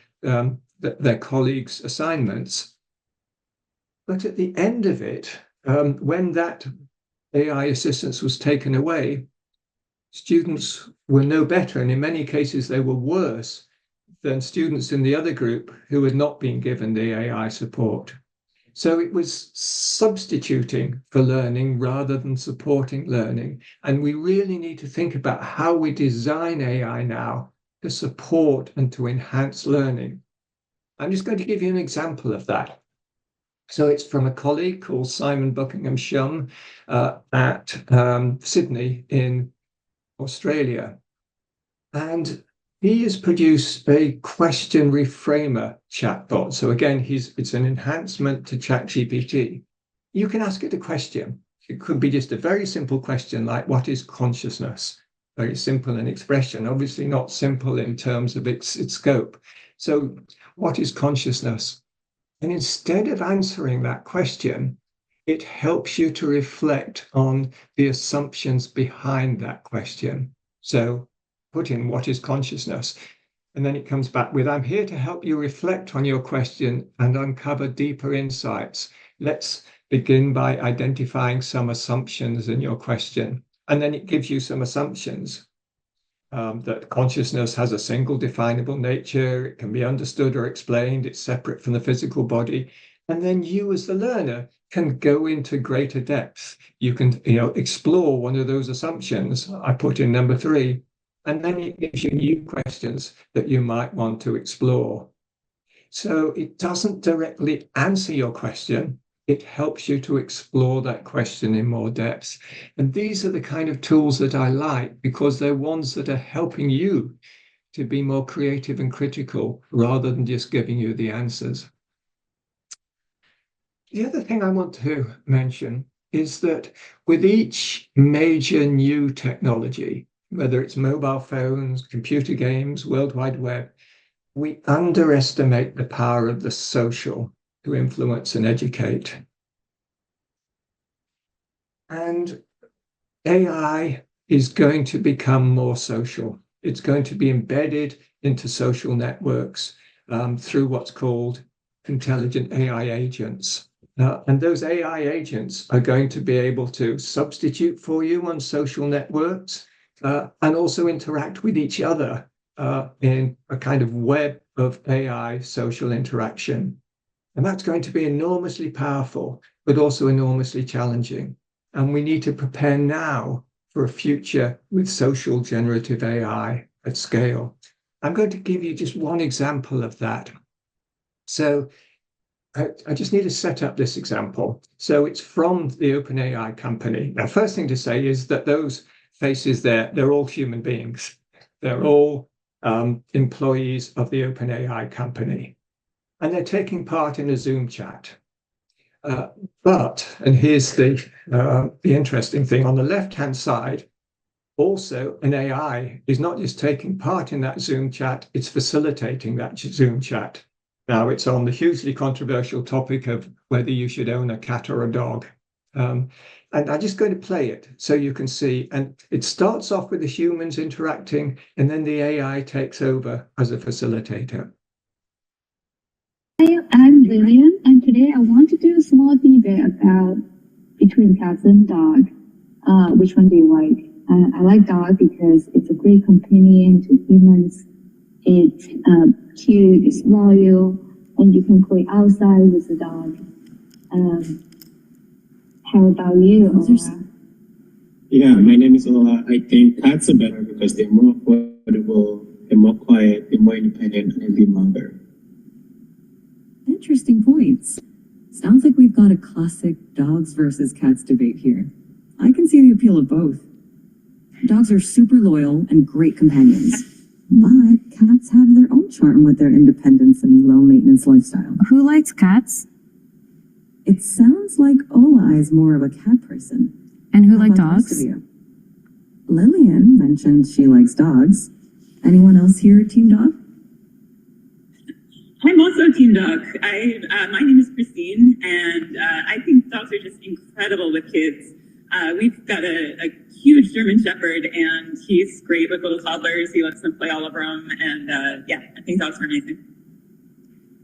colleagues' assignments. But at the end of it, when that AI assistance was taken away, students were no better, and in many cases they were worse than students in the other group who had not been given the AI support. So it was substituting for learning rather than supporting learning. And we really need to think about how we design AI now to support and to enhance learning. I'm just going to give you an example of that. So it's from a colleague called Simon Buckingham-Shum at Sydney in Australia. And he has produced a question reframer chatbot. So again, it's an enhancement to ChatGPT. You can ask it a question. It could be just a very simple question like, what is consciousness? Very simple in expression, obviously not simple in terms of its scope. So what is consciousness? And instead of answering that question, it helps you to reflect on the assumptions behind that question. So put in what is consciousness, and then it comes back with, I'm here to help you reflect on your question and uncover deeper insights. Let's begin by identifying some assumptions in your question. And then it gives you some assumptions that consciousness has a single definable nature, it can be understood or explained, it's separate from the physical body. And then you as the learner can go into greater depth. You can explore one of those assumptions. I put in number 3. And then it gives you new questions that you might want to explore. So it doesn't directly answer your question. It helps you to explore that question in more depth. And these are the kind of tools that I like because they're ones that are helping you to be more creative and critical rather than just giving you the answers. The other thing I want to mention is that with each major new technology, whether it's mobile phones, computer games, World Wide Web, we underestimate the power of the social to influence and educate. And AI is going to become more social. It's going to be embedded into social networks through what's called intelligent AI agents. And those AI agents are going to be able to substitute for you on social networks, and also interact with each other in a kind of web of AI social interaction. And that's going to be enormously powerful, but also enormously challenging. And we need to prepare now for a future with social generative AI at scale. I'm going to give you just one example of that. So I just need to set up this example. So it's from the OpenAI company. Now, first thing to say is that those faces there, they're all human beings. They're all employees of the OpenAI company. And they're taking part in a Zoom chat. But, and here's the interesting thing, on the left-hand side, also an AI is not just taking part in that Zoom chat, it's facilitating that Zoom chat. Now, it's on the hugely controversial topic of whether you should own a cat or a dog. And I'm just going to play it so you can see. And it starts off with the humans interacting, and then the AI takes over as a facilitator. Hi, I'm Lillian, and today I want to do a small debate about between cats and dog. Which one do you like? I like dog because it's a great companion to humans. It's cute, it's loyal, and you can play outside with the dog. How about you, Ola? Yeah, my name is Ola. I think cats are better because they're more affordable, they're more quiet, they're more independent, and they're longer. Interesting points. Sounds like we've got a classic dogs versus cats debate here. I can see the appeal of both. Dogs are super loyal and great companions, but cats have their own charm with their independence and low-maintenance lifestyle. Who likes cats? It sounds like Ola is more of a cat person. And who How like about the rest dogs? of you? Lillian mentioned she likes dogs. Anyone else here team dog? I'm also team dog. My name is Christine, and I think dogs are just incredible with kids. We've got a huge German Shepherd, and he's great with little toddlers. He lets them play all over them, and yeah, I think dogs are amazing.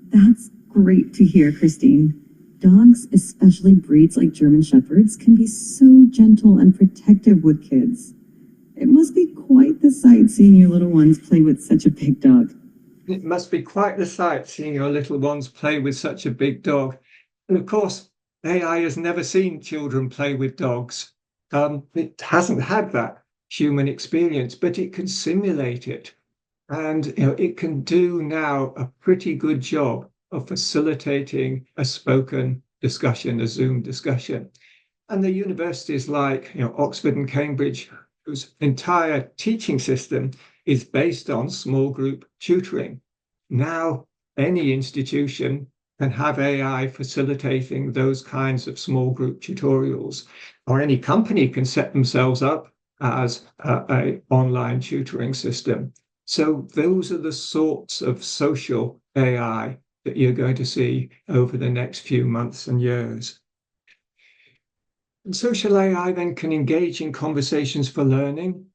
That's great to hear, Christine. Dogs, especially breeds like German Shepherds, can be so gentle and protective with kids. It must be quite the sight seeing your little ones play with such a big dog. It must be quite the sight seeing your little ones play with such a big dog. And of course, AI has never seen children play with dogs. It hasn't had that human experience, but it can simulate it. And it can do now a pretty good job of facilitating a spoken discussion, a Zoom discussion. And the universities like Oxford and Cambridge, whose entire teaching system is based on small group tutoring. Now, any institution can have AI facilitating those kinds of small group tutorials, or any company can set themselves up as an online tutoring system. So those are the sorts of social AI that you're going to see over the next few months and years. And social AI then can engage in conversations for learning.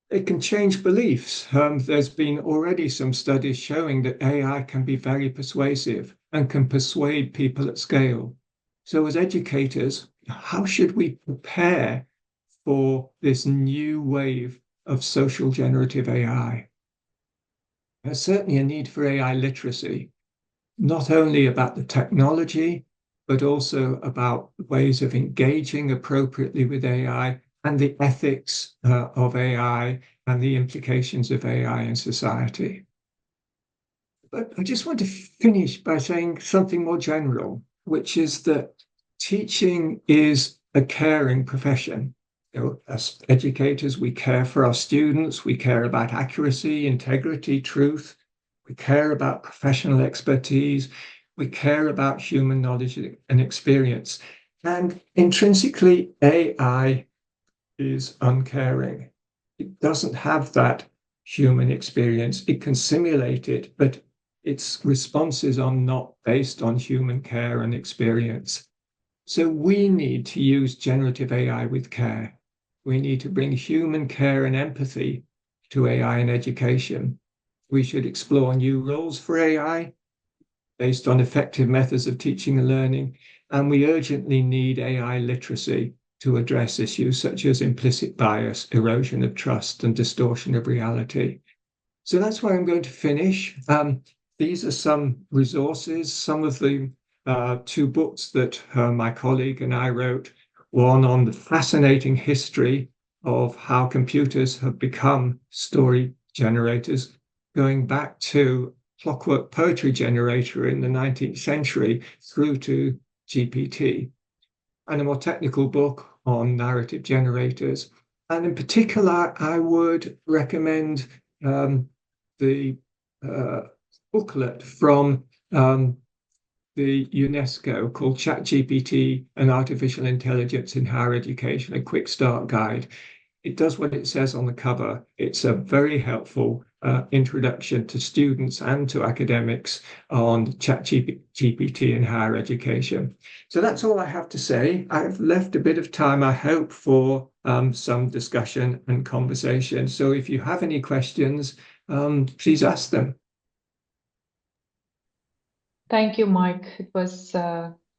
It can change beliefs. There's been already some studies showing that AI can be very persuasive and can persuade people at scale. So as educators, how should we prepare for this new wave of social generative AI? There's certainly a need for AI literacy, not only about the technology, but also about ways of engaging appropriately with AI and the ethics of AI and the implications of AI in society. But I just want to finish by saying something more general, which is that teaching is a caring profession. As educators, we care for our students, we care about accuracy, integrity, truth, we care about professional expertise, we care about human knowledge and experience. And intrinsically, AI is uncaring. It doesn't have that human experience. It can simulate it, but its responses are not based on human care and experience. So we need to use generative AI with care. We need to bring human care and empathy to AI in education. We should explore new roles for AI based on effective methods of teaching and learning. And we urgently need AI literacy to address issues such as implicit bias, erosion of trust, and distortion of reality. So that's where I'm going to finish. These are some resources, some of the two books that my colleague and I wrote, one on the fascinating history of how computers have become story generators, going back to clockwork poetry generator in the 19th century through to GPT, and a more technical book on narrative generators. And in particular, I would recommend the booklet from the UNESCO called ChatGPT and Artificial Intelligence in Higher Education, a quick start guide. It does what it says on the cover. It's a very helpful introduction to students and to academics on ChatGPT in higher education. So that's all I have to say. I've left a bit of time, I hope, for some discussion and conversation. So if you have any questions, please ask them. Thank you, Mike. It was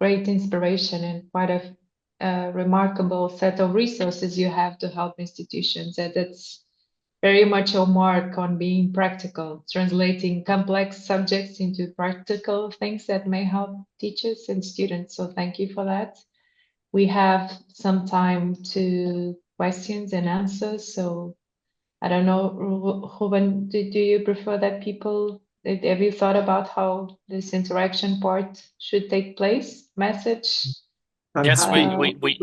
great inspiration and quite a remarkable set of resources you have to help institutions. And that's very much a mark on being practical, translating complex subjects into practical things that may help teachers and students. So thank you for that. We have some time to questions and answers. So I don't know, Ruben, do you prefer that people, have you thought about how this interaction part should take place? Message? Yes, we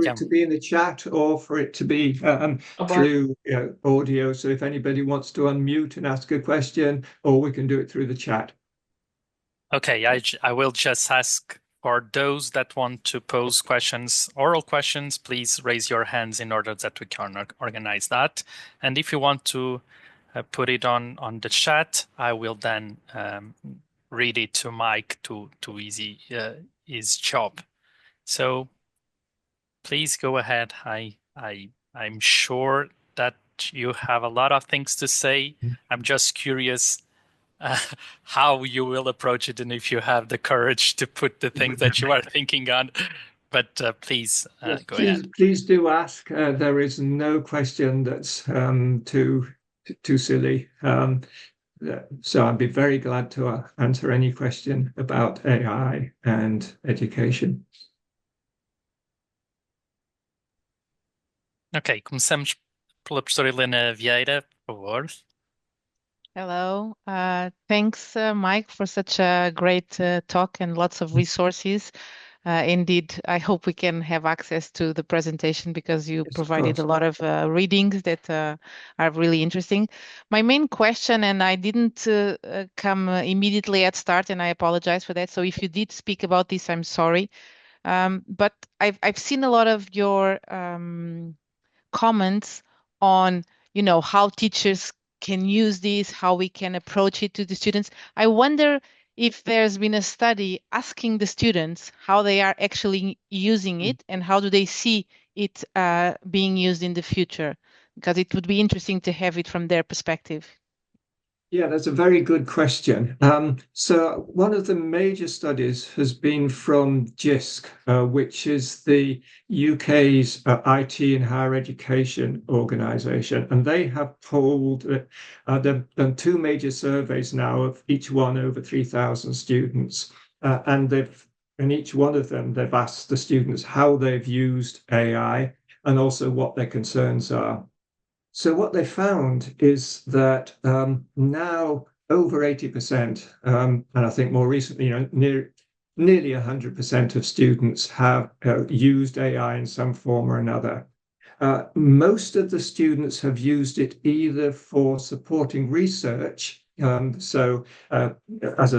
can. To be in the chat or for it to be through audio. So if anybody wants to unmute and ask a question, or we can do it through the chat. Okay, I will just ask for those that want to pose questions, oral questions, please raise your hands in order that we can organize that. And if you want to put it on the chat, I will then read it to Mike to easy his job. So please go ahead. I'm sure that you have a lot of things to say. I'm just curious how you will approach it and if you have the courage to put the things that you are thinking on. But please go ahead. Please do ask. There is no question that's too silly. So I'd be very glad to answer any question about AI and education. Ok, começamos pela professora Helena Vieira, por favor. Hello. Thanks, Mike, for such a great talk and lots of resources. Indeed, I hope we can have access to the presentation because you provided a lot of readings that are really interesting. My main question, and I didn't come immediately at start, and I apologize for that. So if you did speak about this, I'm sorry. But I've seen a lot of your comments on, how teachers can use this, how we can approach it to the students. I wonder if there's been a study asking the students how they are actually using it and how do they see it being used in the future, because it would be interesting to have it from their perspective. Yeah, that's a very good question. So one of the major studies has been from GISC, which is the UK's IT and higher education organisation. And they have polled, they've done two major surveys now of each one over 3,000 students. And in each one of them, they've asked the students how they've used AI and also what their concerns are. So what they found is that now over 80%, and I think more recently, nearly 100% of students have used AI in some form or another. Most of the students have used it either for supporting research, so as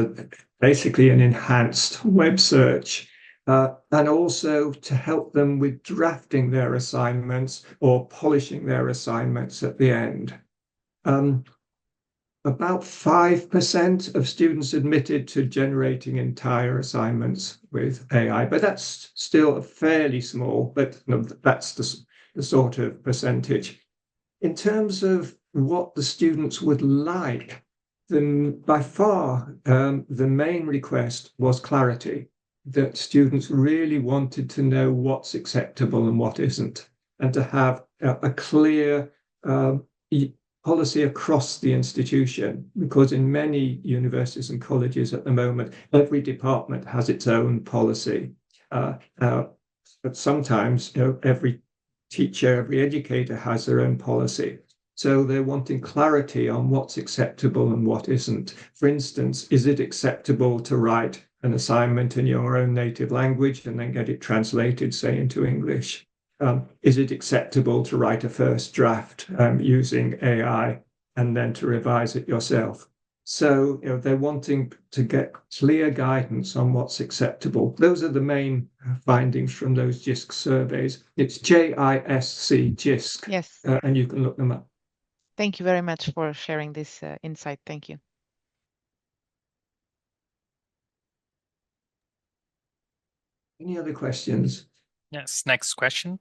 basically an enhanced web search, and also to help them with drafting their assignments or polishing their assignments at the end. About 5% of students admitted to generating entire assignments with AI, but that's still fairly small, but that's the sort of percentage. In terms of what the students would like, by far, the main request was clarity, that students really wanted to know what's acceptable and what isn't, and to have a clear policy across the institution, because in many universities and colleges at the moment, every department has its own policy. But sometimes every teacher, every educator has their own policy. So they're wanting clarity on what's acceptable and what isn't. For instance, is it acceptable to write an assignment in your own native language and then get it translated, say, into English? Is it acceptable to write a first draft using AI and then to revise it yourself? So they're wanting to get clear guidance on what's acceptable. Those are the main findings from those GISC surveys. It's JISC, GISC. Yes. And you can look them up. Thank you very much for sharing this insight. Thank you. Any other questions? Yes, next question.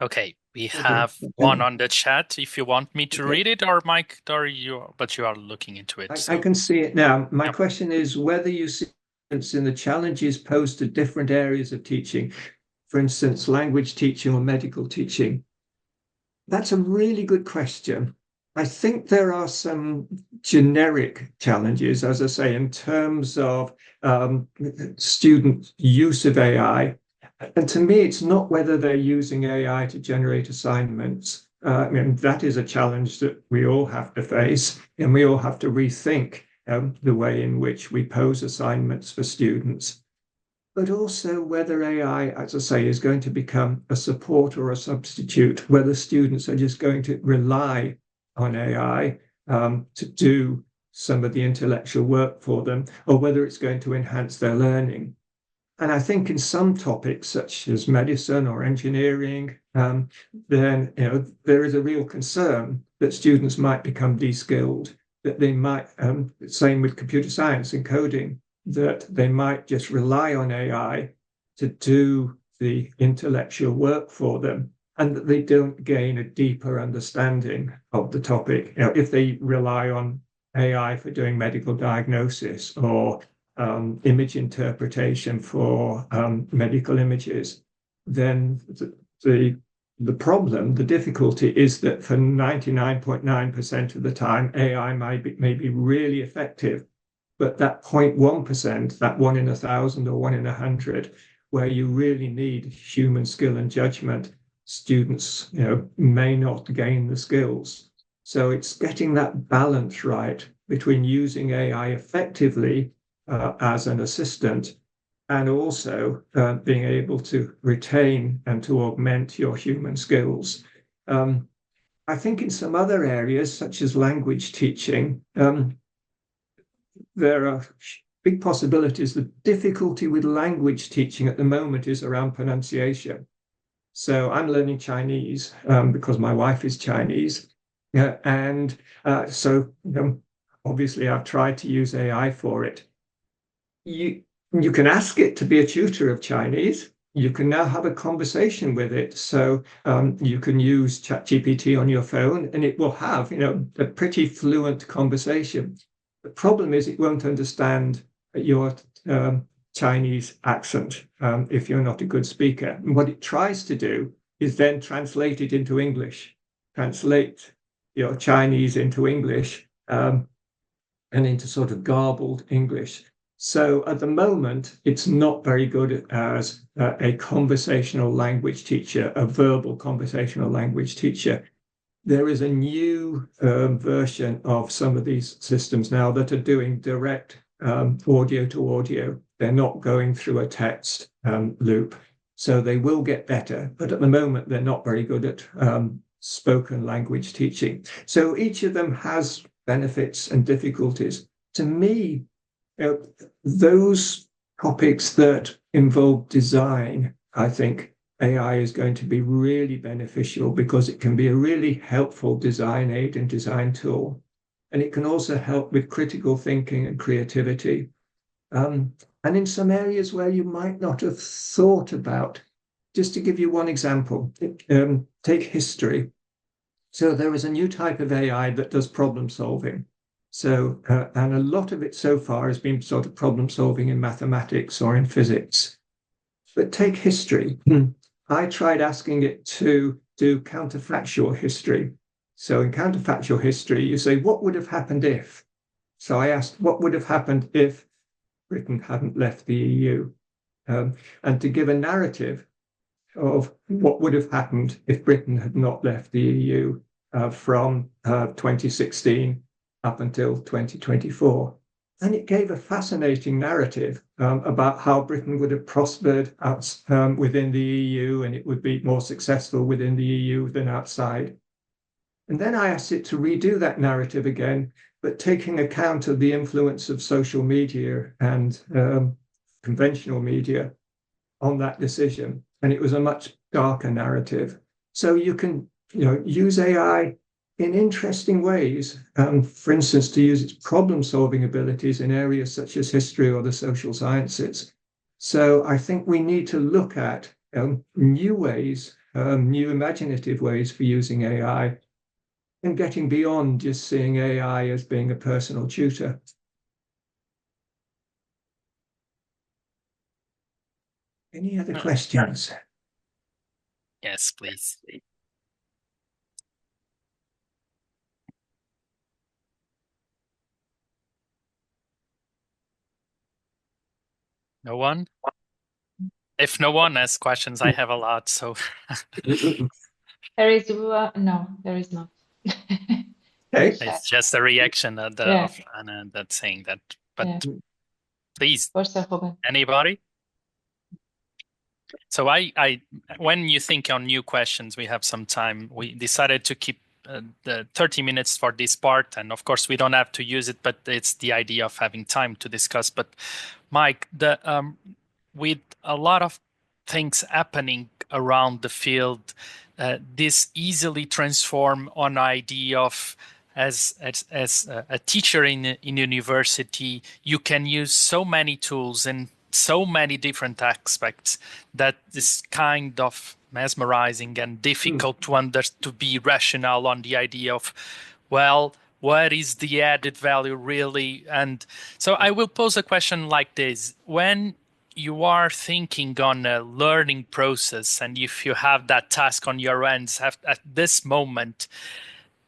Okay, we have one on the chat. If you want me to read it, or Mike, you are looking into it. I can see it now. My question is whether you see in the challenges posed to different areas of teaching, for instance, language teaching or medical teaching. That's a really good question. I think there are some generic challenges, as I say, in terms of student use of AI. And to me, it's not whether they're using AI to generate assignments. That is a challenge that we all have to face, and we all have to rethink the way in which we pose assignments for students. But also whether AI, as I say, is going to become a support or a substitute, whether students are just going to rely on AI to do some of the intellectual work for them, or whether it's going to enhance their learning. And I think in some topics, such as medicine or engineering, then there is a real concern that students might become de-skilled, that they might, same with computer science and coding, that they might just rely on AI to do the intellectual work for them, and that they don't gain a deeper understanding of the topic. If they rely on AI for doing medical diagnosis or image interpretation for medical images, then the The problem, the difficulty is that for 99.9% of the time, AI may be really effective. But that 0.1%, that 1 in 1,000 or 1 in 100, where you really need human skill and judgment, students, may not gain the skills. So it's getting that balance right between using AI effectively as an assistant and also being able to retain and to augment your human skills. I think in some other areas, such as language teaching, there are big possibilities. The difficulty with language teaching at the moment is around pronunciation. So I'm learning Chinese because my wife is Chinese. And so obviously I've tried to use AI for it. You can ask it to be a tutor of Chinese. You can now have a conversation with it. So you can use ChatGPT on your phone and it will have, a pretty fluent conversation. The problem is it won't understand your Chinese accent if you're not a good speaker. And what it tries to do is then translate it into English, translate your Chinese into English and into sort of garbled English. So at the moment, it's not very good as a conversational language teacher, a verbal conversational language teacher. There is a new version of some of these systems now that are doing direct audio to audio. They're not going through a text loop. So they will get better. But at the moment, they're not very good at spoken language teaching. So each of them has benefits and difficulties. To me, those topics that involve design, I think AI is going to be really beneficial because it can be a really helpful design aid and design tool. And it can also help with critical thinking and creativity. And in some areas where you might not have thought about, just to give you one example, take history. So there is a new type of AI that does problem solving. So, and a lot of it so far has been sort of problem solving in mathematics or in physics. But take history. I tried asking it to do counterfactual history. So in counterfactual history, you say, what would have happened if? So I asked, what would have happened if Britain hadn't left the EU? And to give a narrative of what would have happened if Britain had not left the EU from 2016 up until 2024. And it gave a fascinating narrative about how Britain would have prospered within the EU and it would be more successful within the EU than outside. And then I asked it to redo that narrative again, but taking account of the influence of social media and conventional media on that decision. And it was a much darker narrative. So you can use AI in interesting ways, for instance, to use its problem-solving abilities in areas such as history or the social sciences. So I think we need to look at new ways, new imaginative ways for using AI and getting beyond just seeing AI as being a personal tutor. Any other questions? Yes, please. No one? If no one has questions, I have a lot, so. There is no, there is not. Okay. It's just a reaction of Anna that's saying that. But please, anybody? So I when you think on new questions, we have some time. We decided to keep the 30 minutes for this part, and of course we don't have to use it, but it's the idea of having time to discuss. But Mike, with a lot of things happening around the field, this easily transform on idea of as a teacher in university, you can use so many tools and so many different aspects that is kind of mesmerizing and difficult to be rational on the idea of, well, what is the added value really? And so I will pose a question like this. When you are thinking on a learning process, and if you have that task on your ends at this moment,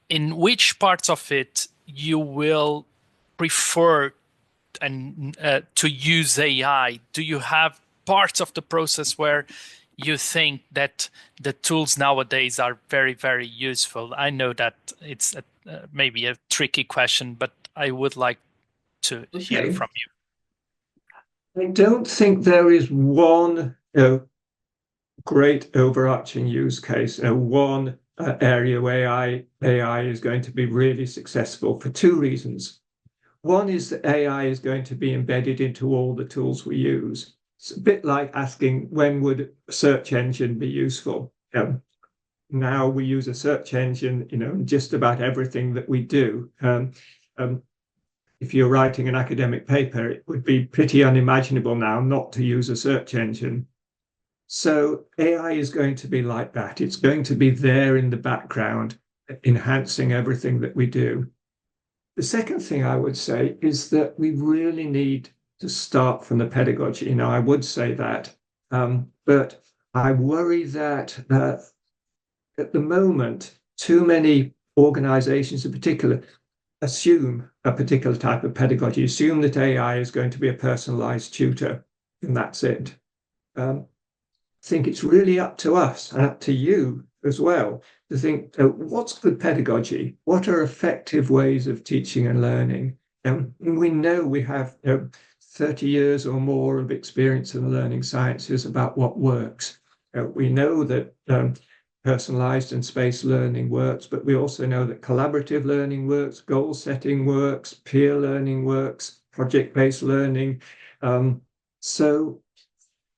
in which parts of it you will prefer to use AI? Do you have parts of the process where you think that the tools nowadays are very, very useful? I know that it's maybe a tricky question, but I would like to hear from you. I don't think there is one great overarching use case, one area where AI is going to be really successful for two reasons. One is that AI is going to be embedded into all the tools we use. It's a bit like asking, when would a search engine be useful? Now we use a search engine, in just about everything that we do. If you're writing an academic paper, it would be pretty unimaginable now not to use a search engine. So AI is going to be like that. It's going to be there in the background, enhancing everything that we do. The second thing I would say is that we really need to start from the pedagogy. I would say that, but I worry that at the moment, too many organizations in particular assume a particular type of pedagogy, assume that AI is going to be a personalized tutor, and that's it. I think it's really up to us and up to you as well to think, what's good pedagogy? What are effective ways of teaching and learning? And we know we have 30 years or more of experience in the learning sciences about what works. We know that personalized and spaced learning works, but we also know that collaborative learning works, goal setting works, peer learning works, project-based learning. So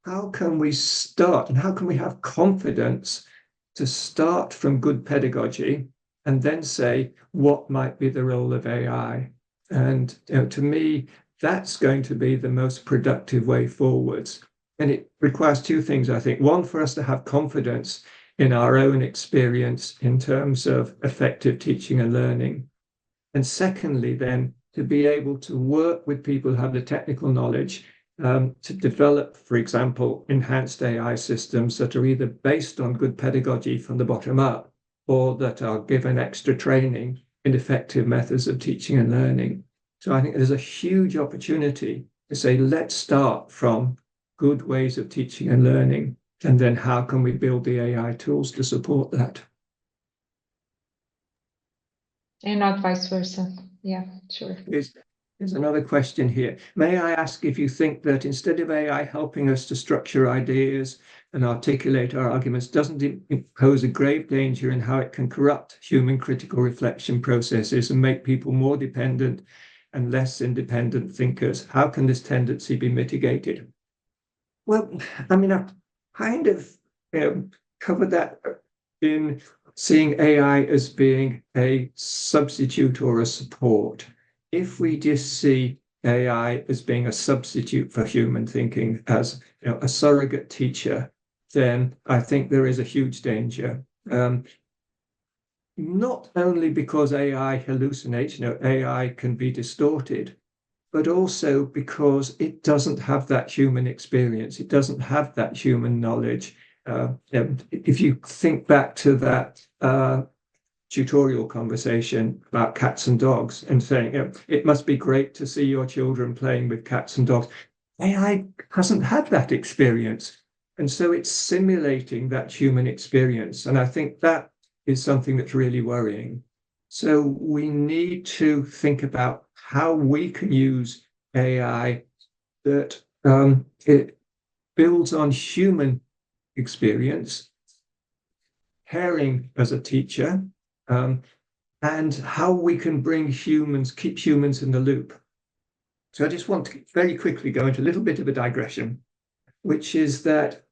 how can we start, and how can we have confidence to start from good pedagogy and then say, what might be the role of AI? And to me, that's going to be the most productive way forwards. And it requires two things, I think. One, for us to have confidence in our own experience in terms of effective teaching and learning. And secondly, then, to be able to work with people who have the technical knowledge to develop, for example, enhanced AI systems that are either based on good pedagogy from the bottom up or that are given extra training in effective methods of teaching and learning. So I think there's a huge opportunity to say, let's start from good ways of teaching and learning, and then how can we build the AI tools to support that? And not vice versa. Yeah, sure. There's another question here. May I ask if you think that instead of AI helping us to structure ideas and articulate our arguments, doesn't it pose a grave danger in how it can corrupt human critical reflection processes and make people more dependent and less independent thinkers? How can this tendency be mitigated? Well, I mean, I've kind of covered that in seeing AI as being a substitute or a support. If we just see AI as being a substitute for human thinking, as a surrogate teacher, then I think there is a huge danger. Not only because AI hallucinates, AI can be distorted, but also because it doesn't have that human experience. It doesn't have that human knowledge. If you think back to that tutorial conversation about cats and dogs and saying, it must be great to see your children playing with cats and dogs. AI hasn't had that experience. And so it's simulating that human experience. And I think that is something that's really worrying. So we need to think about how we can use AI that it builds on human experience, caring as a teacher, and how we can keep humans in the loop. So I just want to very quickly go into a little bit of a digression, which is that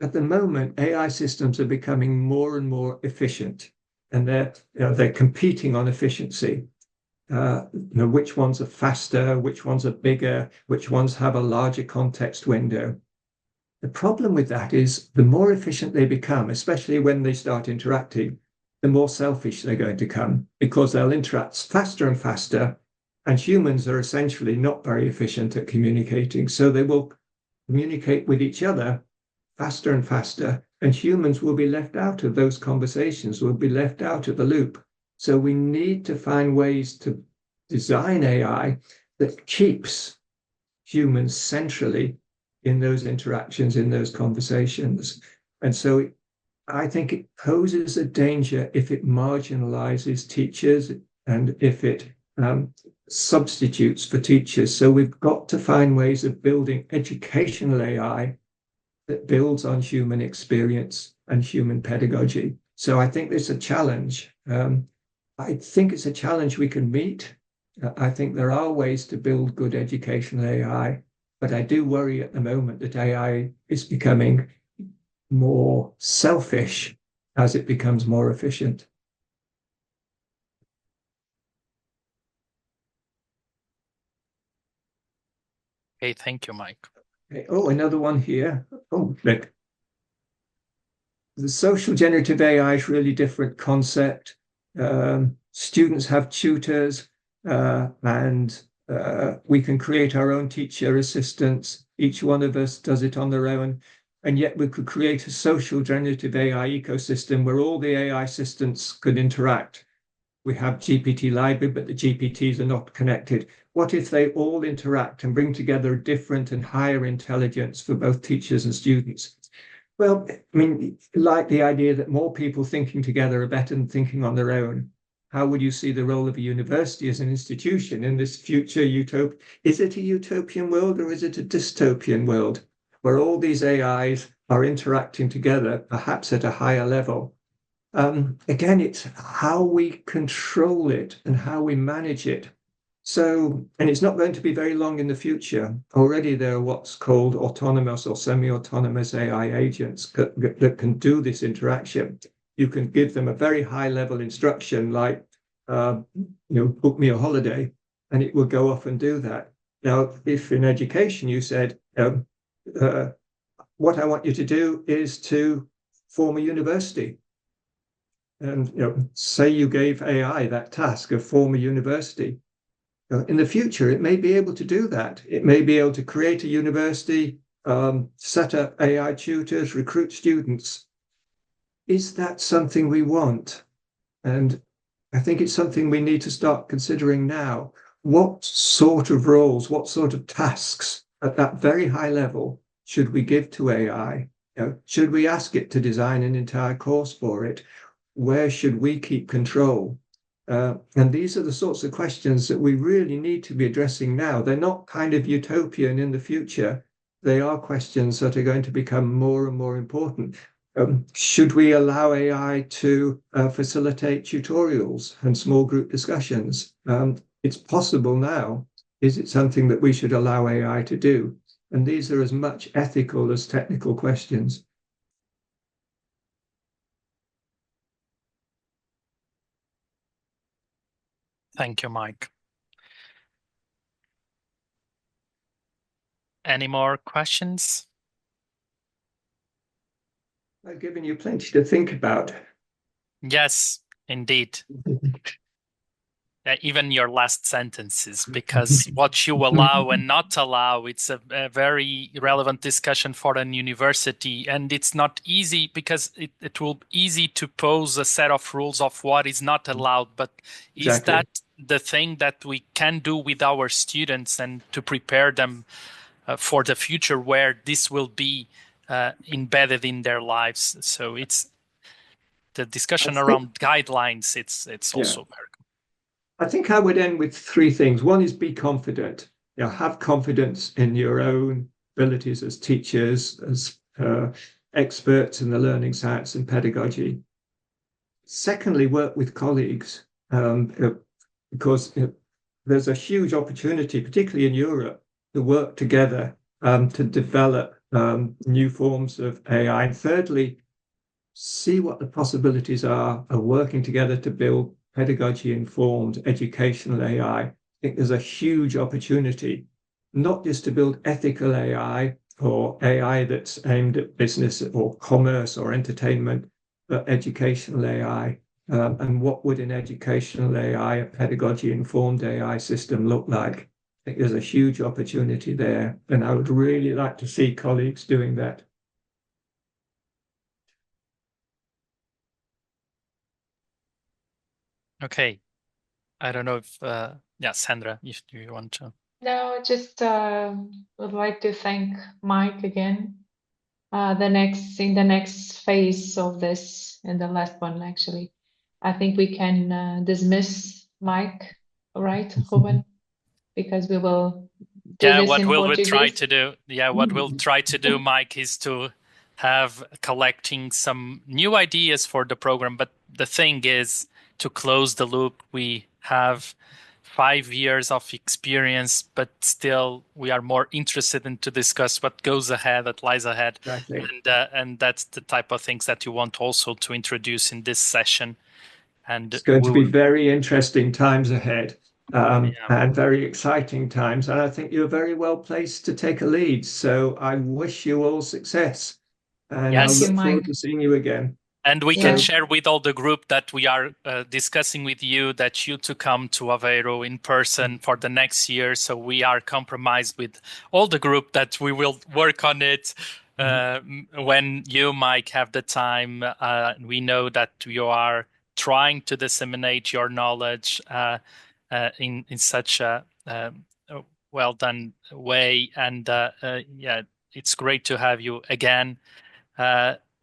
at the moment, AI systems are becoming more and more efficient, and they're competing on efficiency. Which ones are faster, which ones are bigger, which ones have a larger context window. The problem with that is the more efficient they become, especially when they start interacting, the more selfish they're going to become, because they'll interact faster and faster, and humans are essentially not very efficient at communicating. So they will communicate with each other faster and faster, and humans will be left out of those conversations, will be left out of the loop. So we need to find ways to design AI that keeps humans centrally in those interactions, in those conversations. And so I think it poses a danger if it marginalizes teachers and if it substitutes for teachers. So we've got to find ways of building educational AI that builds on human experience and human pedagogy. So I think it's a challenge. I think it's a challenge we can meet. I think there are ways to build good educational AI, but I do worry at the moment that AI is becoming more selfish as it becomes more efficient. Okay, thank you, Mike. Okay. Oh, another one here. Oh, look. The social generative AI is really different concept. Students have tutors, and we can create our own teacher assistants. Each one of us does it on their own. And yet we could create a social generative AI ecosystem where all the AI assistants could interact. We have GPT library, but the GPTs are not connected. What if they all interact and bring together a different and higher intelligence for both teachers and students? Well, I mean, like the idea that more people thinking together are better than thinking on their own. How would you see the role of a university as an institution in this future utopia? Is it a utopian world or is it a dystopian world where all these AIs are interacting together, perhaps at a higher level? Again, it's how we control it and how we manage it. So, and it's not going to be very long in the future. Already there are what's called autonomous or semi-autonomous AI agents that can do this interaction. You can give them a very high level instruction like, book me a holiday, and it will go off and do that. Now, if in education you said, what I want you to do is to form a university. And say you gave AI that task of form a university. In the future, it may be able to do that. It may be able to create a university, set up AI tutors, recruit students. Is that something we want? And I think it's something we need to start considering now. What sort of roles, what sort of tasks at that very high level should we give to AI? Should we ask it to design an entire course for it? Where should we keep control? And these are the sorts of questions that we really need to be addressing now. They're not kind of utopian in the future. They are questions that are going to become more and more important. Should we allow AI to facilitate tutorials and small group discussions? It's possible now. Is it something that we should allow AI to do? And these are as much ethical as technical questions. Thank you, Mike. Any more questions? I've given you plenty to think about. Yes, indeed. Even your last sentences, because what you allow and not allow, it's a very relevant discussion for an university. And it's not easy because it will be easy to pose a set of rules of what is not allowed. But Exactly. Is that the thing that we can do with our students and to prepare them for the future where this will be embedded in their lives? So it's the discussion around guidelines. It's also very. I think I would end with three things. One is be confident. Have confidence in your own abilities as teachers, as experts in the learning science and pedagogy. Secondly, work with colleagues, because there's a huge opportunity, particularly in Europe, to work together to develop new forms of AI. And thirdly, see what the possibilities are of working together to build pedagogy-informed educational AI. I think there's a huge opportunity, not just to build ethical AI or AI that's aimed at business or commerce or entertainment, but educational AI. And what would an educational AI, a pedagogy-informed AI system look like? think there's a huge opportunity there, and I would really like to see colleagues doing that. Okay. I don't know if, Sandra, if you want to. No, just would like to thank Mike again. In the next phase of this, and the last one actually, I think we can dismiss Mike, right, Ruben? Because we will do this What in we'll Portuguese. try to do, what we'll try to do, Mike, is to have collecting some new ideas for the program. But the thing is, to close the loop, we have 5 years of experience, but still we are more interested in to discuss what goes ahead, what lies ahead. Exactly. And that's the type of things that you want also to introduce in this session. And it's going to be very interesting times ahead, and very exciting times. And I think you're very well placed to take a lead. So I wish you all success. And Yes. I look forward to seeing you again. And we can share with all the group that we are discussing with you that you to come to Aveiro in person for the next year. So we are compromised with all the group that we will work on it when you, Mike, have the time. We know that you are trying to disseminate your knowledge in such a well done way. And it's great to have you again.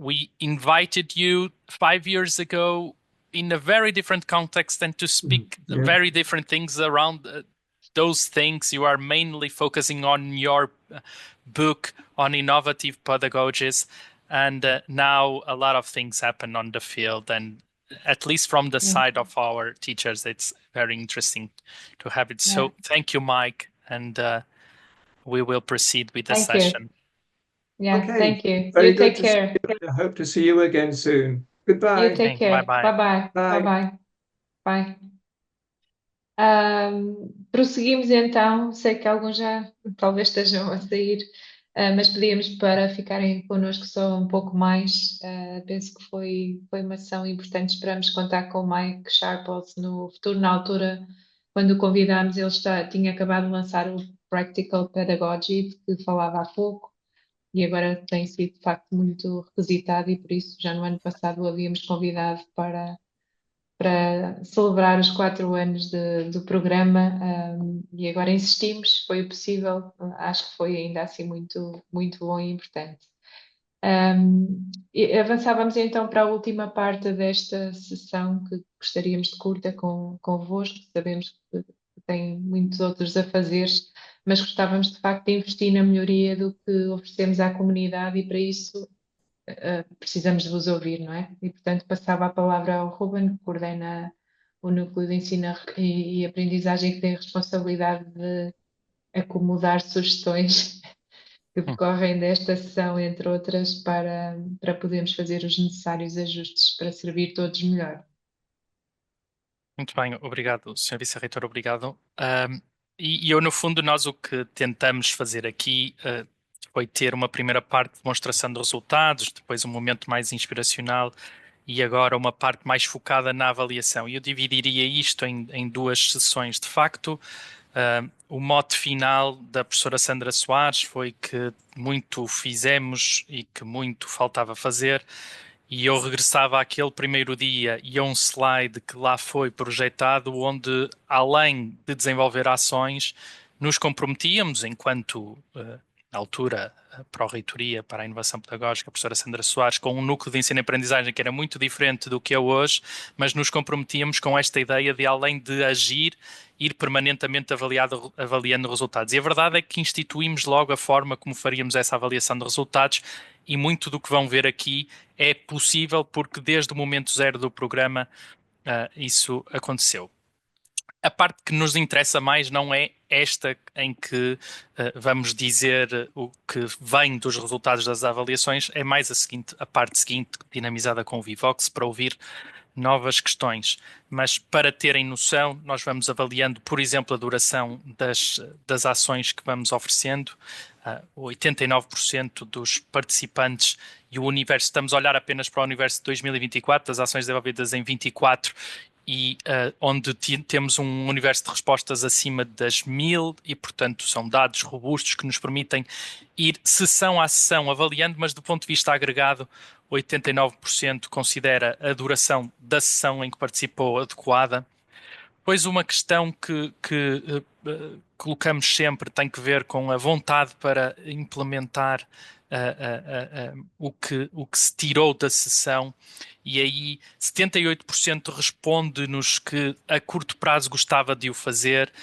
We invited you 5 years ago in a very different context and to speak very different things around those things. You are mainly focusing on your book on innovative pedagogies. And now a lot of things happen on the field. And at least from the side of our teachers, it's very interesting to have it. So thank you, Mike. And we will proceed with the session. Yeah, okay. Thank you. Very You good take care. I hope to see you again soon. Goodbye. You take care. Bye-bye. Bye-bye. Bye. Prosseguimos então. Sei que alguns já talvez estejam a sair, mas pedíamos para ficarem connosco só um pouco mais. Penso que foi uma sessão importante. Esperamos contar com o Mike Sharples no futuro. Na altura, quando o convidámos, ele tinha acabado de lançar o Practical Pedagogy, de que falava há pouco. E agora tem sido, de facto, muito requisitado, e por isso já no ano passado o havíamos convidado para celebrar os 4 anos do programa, e agora insistimos, foi o possível, acho que foi ainda assim muito, muito bom e importante. E avançávamos então para a última parte desta sessão, que gostaríamos de curta convosco. Sabemos que tem muitos outros a fazer, mas gostávamos de facto de investir na melhoria do que oferecemos à comunidade, e para isso precisamos de vos ouvir, não é? E portanto passava a palavra ao Ruben, que coordena o núcleo de ensino e aprendizagem, que tem a responsabilidade de acomodar sugestões que decorrem desta sessão, entre outras, para podermos fazer os necessários ajustes para servir todos melhor. Muito bem, obrigado, Sr. Vice-Reitor, obrigado. E eu, no fundo, nós o que tentamos fazer aqui foi ter uma primeira parte de demonstração de resultados, depois um momento mais inspiracional e agora uma parte mais focada na avaliação. E eu dividiria isto em 2 sessões. De facto, o mote final da professora Sandra Soares foi que muito fizemos e que muito faltava fazer. E eu regressava àquele primeiro dia e a um slide que lá foi projetado, onde, além de desenvolver ações, nos comprometíamos, enquanto, na altura, a Pró-Reitoria para a Inovação Pedagógica, a professora Sandra Soares, com um núcleo de ensino e aprendizagem que era muito diferente do que é hoje, mas nos comprometíamos com esta ideia de, além de agir, ir permanentemente avaliando resultados. E a verdade é que instituímos logo a forma como faríamos essa avaliação de resultados, e muito do que vão ver aqui é possível porque desde o momento zero do programa isso aconteceu. A parte que nos interessa mais não é esta em que vamos dizer o que vem dos resultados das avaliações, é mais a parte seguinte, dinamizada com o Vivox, para ouvir novas questões. Mas para terem noção, nós vamos avaliando, por exemplo, a duração das ações que vamos oferecendo. 89% dos participantes e o universo, estamos a olhar apenas para o universo de 2024, das ações desenvolvidas em 24, e onde temos um universo de respostas acima das 1000 e, portanto, são dados robustos que nos permitem ir sessão a sessão avaliando, mas do ponto de vista agregado, 89% considera a duração da sessão em que participou adequada. Pois uma questão que colocamos sempre tem que ver com a vontade para implementar o que se tirou da sessão, e aí 78% responde-nos que a curto prazo gostava de o fazer,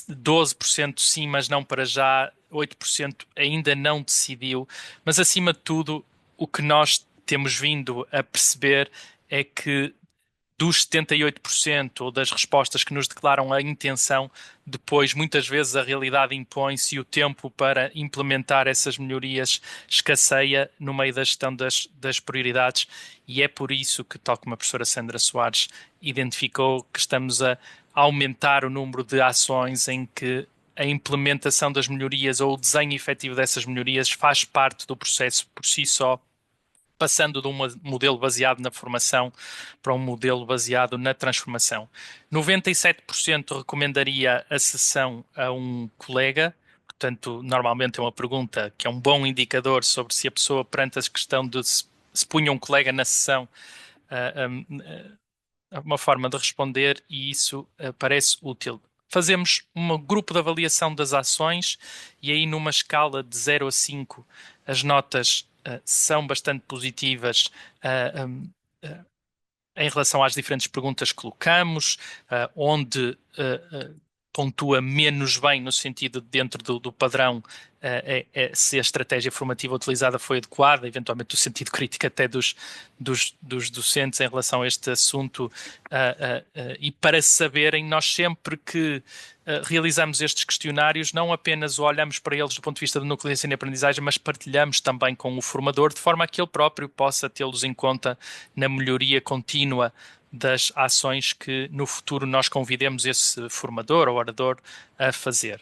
12% sim, mas não para já, 8% ainda não decidiu, mas acima de tudo o que nós temos vindo a perceber é que dos 78% ou das respostas que nos declaram a intenção, depois muitas vezes a realidade impõe-se e o tempo para implementar essas melhorias escasseia no meio da gestão das prioridades, e é por isso que, tal como a professora Sandra Soares identificou, que estamos a aumentar o número de ações em que a implementação das melhorias ou o desenho efetivo dessas melhorias faz parte do processo por si só, passando de um modelo baseado na formação para um modelo baseado na transformação. 97% recomendaria a sessão a um colega, portanto, normalmente é uma pergunta que é um bom indicador sobre se a pessoa, perante a questão de se punha um colega na sessão, uma forma de responder, e isso parece útil. Fazemos um grupo de avaliação das ações e aí numa escala de 0 a 5 as notas são bastante positivas em relação às diferentes perguntas que colocamos, onde pontua menos bem no sentido de dentro do padrão se a estratégia formativa utilizada foi adequada, eventualmente o sentido crítico até dos docentes em relação a este assunto, e para saberem, nós sempre que realizamos estes questionários, não apenas olhamos para eles do ponto de vista do núcleo de ensino e aprendizagem, mas partilhamos também com o formador, de forma a que ele próprio possa tê-los em conta na melhoria contínua das ações que no futuro nós convidemos esse formador ou orador a fazer.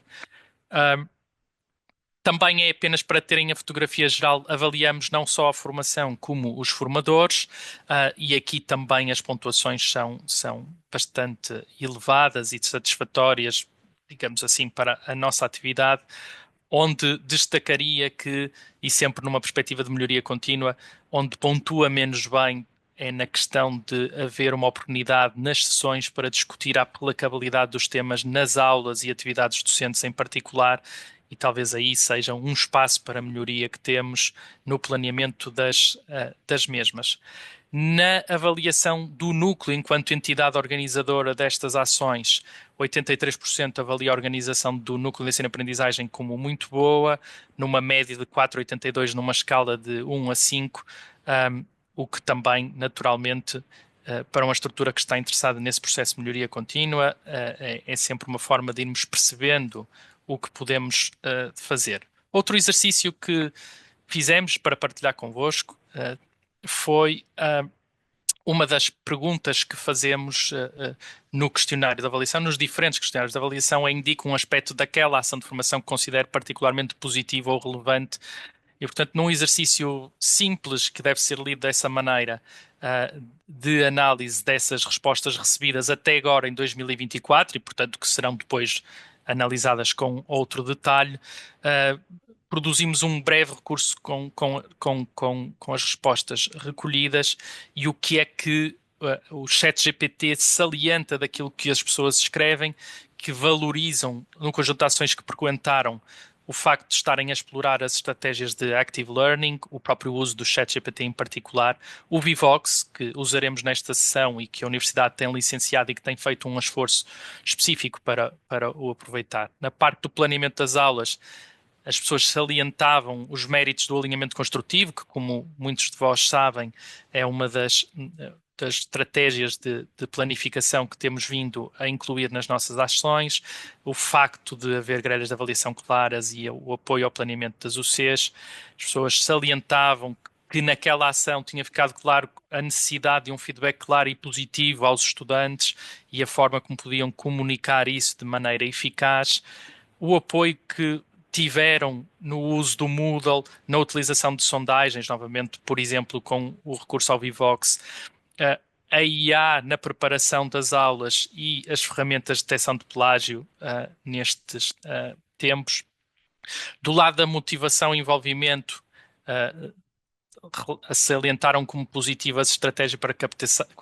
Também é apenas para terem a fotografia geral, avaliamos não só a formação como os formadores, e aqui também as pontuações são bastante elevadas e satisfatórias, digamos assim, para a nossa atividade, onde destacaria que, e sempre numa perspectiva de melhoria contínua, onde pontua menos bem é na questão de haver uma oportunidade nas sessões para discutir a aplicabilidade dos temas nas aulas e atividades docentes em particular, e talvez aí seja um espaço para melhoria que temos no planeamento das mesmas. Na avaliação do núcleo enquanto entidade organizadora destas ações, 83% avalia a organização do núcleo de ensino e aprendizagem como muito boa, numa média de 4,82 numa escala de 1 a 5, o que também, naturalmente, para uma estrutura que está interessada nesse processo de melhoria contínua, é sempre uma forma de irmos percebendo o que podemos fazer. Outro exercício que fizemos para partilhar convosco foi uma das perguntas que fazemos no questionário de avaliação, nos diferentes questionários de avaliação, indica um aspecto daquela ação de formação que considero particularmente positivo ou relevante. E, portanto, num exercício simples que deve ser lido dessa maneira, de análise dessas respostas recebidas até agora em 2024, e, portanto, que serão depois analisadas com outro detalhe, produzimos um breve recurso com as respostas recolhidas e o que é que o ChatGPT salienta daquilo que as pessoas escrevem, que valorizam no conjunto de ações que frequentaram o facto de estarem a explorar as estratégias de Active Learning, o próprio uso do ChatGPT em particular, o Vivox, que usaremos nesta sessão e que a Universidade tem licenciado e que tem feito um esforço específico para o aproveitar. Na parte do planeamento das aulas, as pessoas salientavam os méritos do alinhamento construtivo, que, como muitos de vós sabem, é uma das estratégias de planificação que temos vindo a incluir nas nossas ações, o facto de haver grelhas de avaliação claras e o apoio ao planeamento das UCs. As pessoas salientavam que naquela ação tinha ficado claro a necessidade de um feedback claro e positivo aos estudantes e a forma como podiam comunicar isso de maneira eficaz, o apoio que tiveram no uso do Moodle, na utilização de sondagens, novamente, por exemplo, com o recurso ao Vivox, a IA na preparação das aulas e as ferramentas de detecção de plágio nestes tempos. Do lado da motivação e envolvimento, salientaram como positivas estratégias para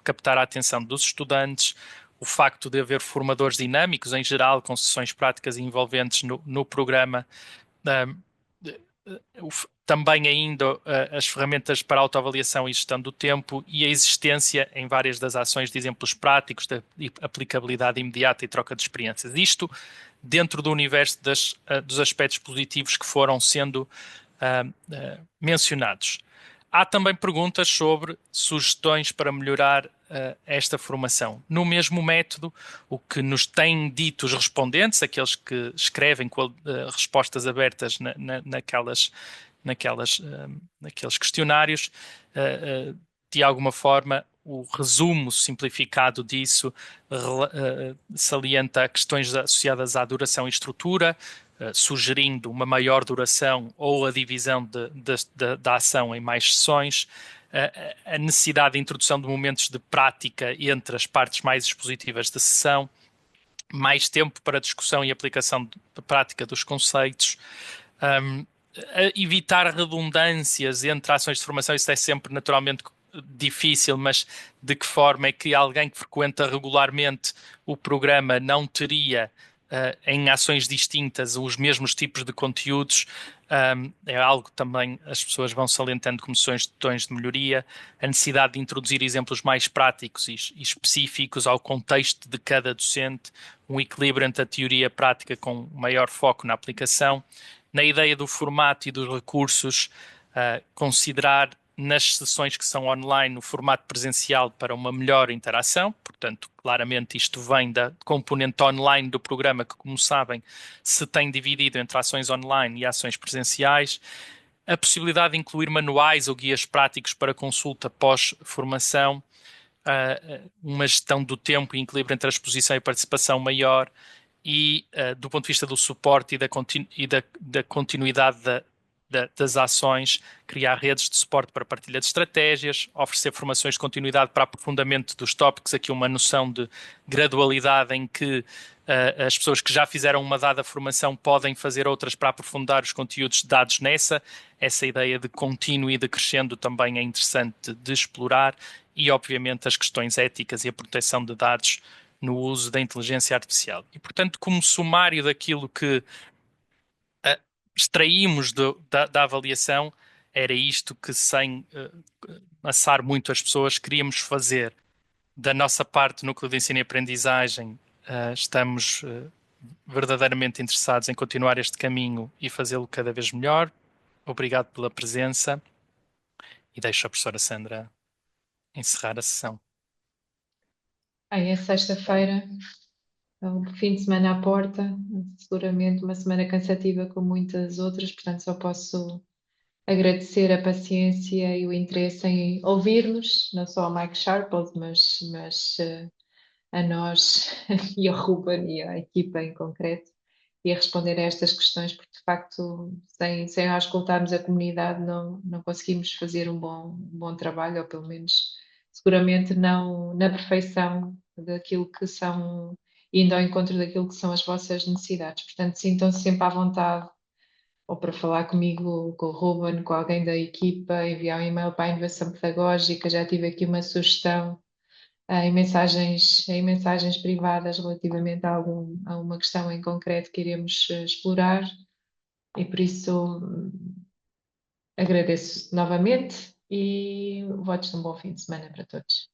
captar a atenção dos estudantes, o facto de haver formadores dinâmicos em geral, com sessões práticas e envolventes no programa, também ainda as ferramentas para autoavaliação e gestão do tempo e a existência em várias das ações de exemplos práticos de aplicabilidade imediata e troca de experiências. Isto dentro do universo dos aspectos positivos que foram sendo mencionados. Há também perguntas sobre sugestões para melhorar esta formação. No mesmo método, o que nos têm dito os respondentes, aqueles que escrevem respostas abertas naqueles questionários, de alguma forma, o resumo simplificado disso salienta questões associadas à duração e estrutura, sugerindo uma maior duração ou a divisão da ação em mais sessões, a necessidade de introdução de momentos de prática entre as partes mais expositivas da sessão, mais tempo para discussão e aplicação de prática dos conceitos, evitar redundâncias entre ações de formação. Isso é sempre naturalmente difícil, mas de que forma é que alguém que frequenta regularmente o programa não teria em ações distintas os mesmos tipos de conteúdos? É algo que também as pessoas vão salientando como sugestões de melhoria. A necessidade de introduzir exemplos mais práticos e específicos ao contexto de cada docente, um equilíbrio entre a teoria e a prática com maior foco na aplicação. Na ideia do formato e dos recursos, considerar nas sessões que são online o formato presencial para uma melhor interação. Portanto, claramente isto vem da componente online do programa que, como sabem, se tem dividido entre ações online e ações presenciais. A possibilidade de incluir manuais ou guias práticos para consulta pós-formação, uma gestão do tempo e equilíbrio entre a exposição e a participação maior e, do ponto de vista do suporte e da continuidade das ações, criar redes de suporte para partilha de estratégias, oferecer formações de continuidade para aprofundamento dos tópicos, aqui uma noção de gradualidade em que as pessoas que já fizeram uma dada formação podem fazer outras para aprofundar os conteúdos dados nessa. Essa ideia de contínuo e de crescendo também é interessante de explorar e, obviamente, as questões éticas e a proteção de dados no uso da inteligência artificial. E, portanto, como sumário daquilo que extraímos da avaliação, era isto que, sem amassar muito as pessoas, queríamos fazer. Da nossa parte, no Núcleo de Ensino e Aprendizagem, estamos verdadeiramente interessados em continuar este caminho e fazê-lo cada vez melhor. Obrigado pela presença e deixo a professora Sandra encerrar a sessão. É sexta-feira, o fim de semana à porta, seguramente uma semana cansativa como muitas outras, portanto só posso agradecer a paciência e o interesse em ouvir-nos, não só ao Mike Sharples, mas a nós e ao Ruben e à equipa em concreto, e a responder a estas questões, porque de facto, sem auscultarmos a comunidade, não conseguimos fazer um bom trabalho, ou pelo menos, seguramente não na perfeição daquilo que são, indo ao encontro daquilo que são as vossas necessidades. Portanto, sintam-se sempre à vontade, ou para falar comigo, com o Ruben, com alguém da equipa, enviar um e-mail para a Inovação Pedagógica. Já tive aqui uma sugestão em mensagens privadas relativamente a uma questão em concreto que iremos explorar, e por isso agradeço novamente e votos de um bom fim de semana para todos.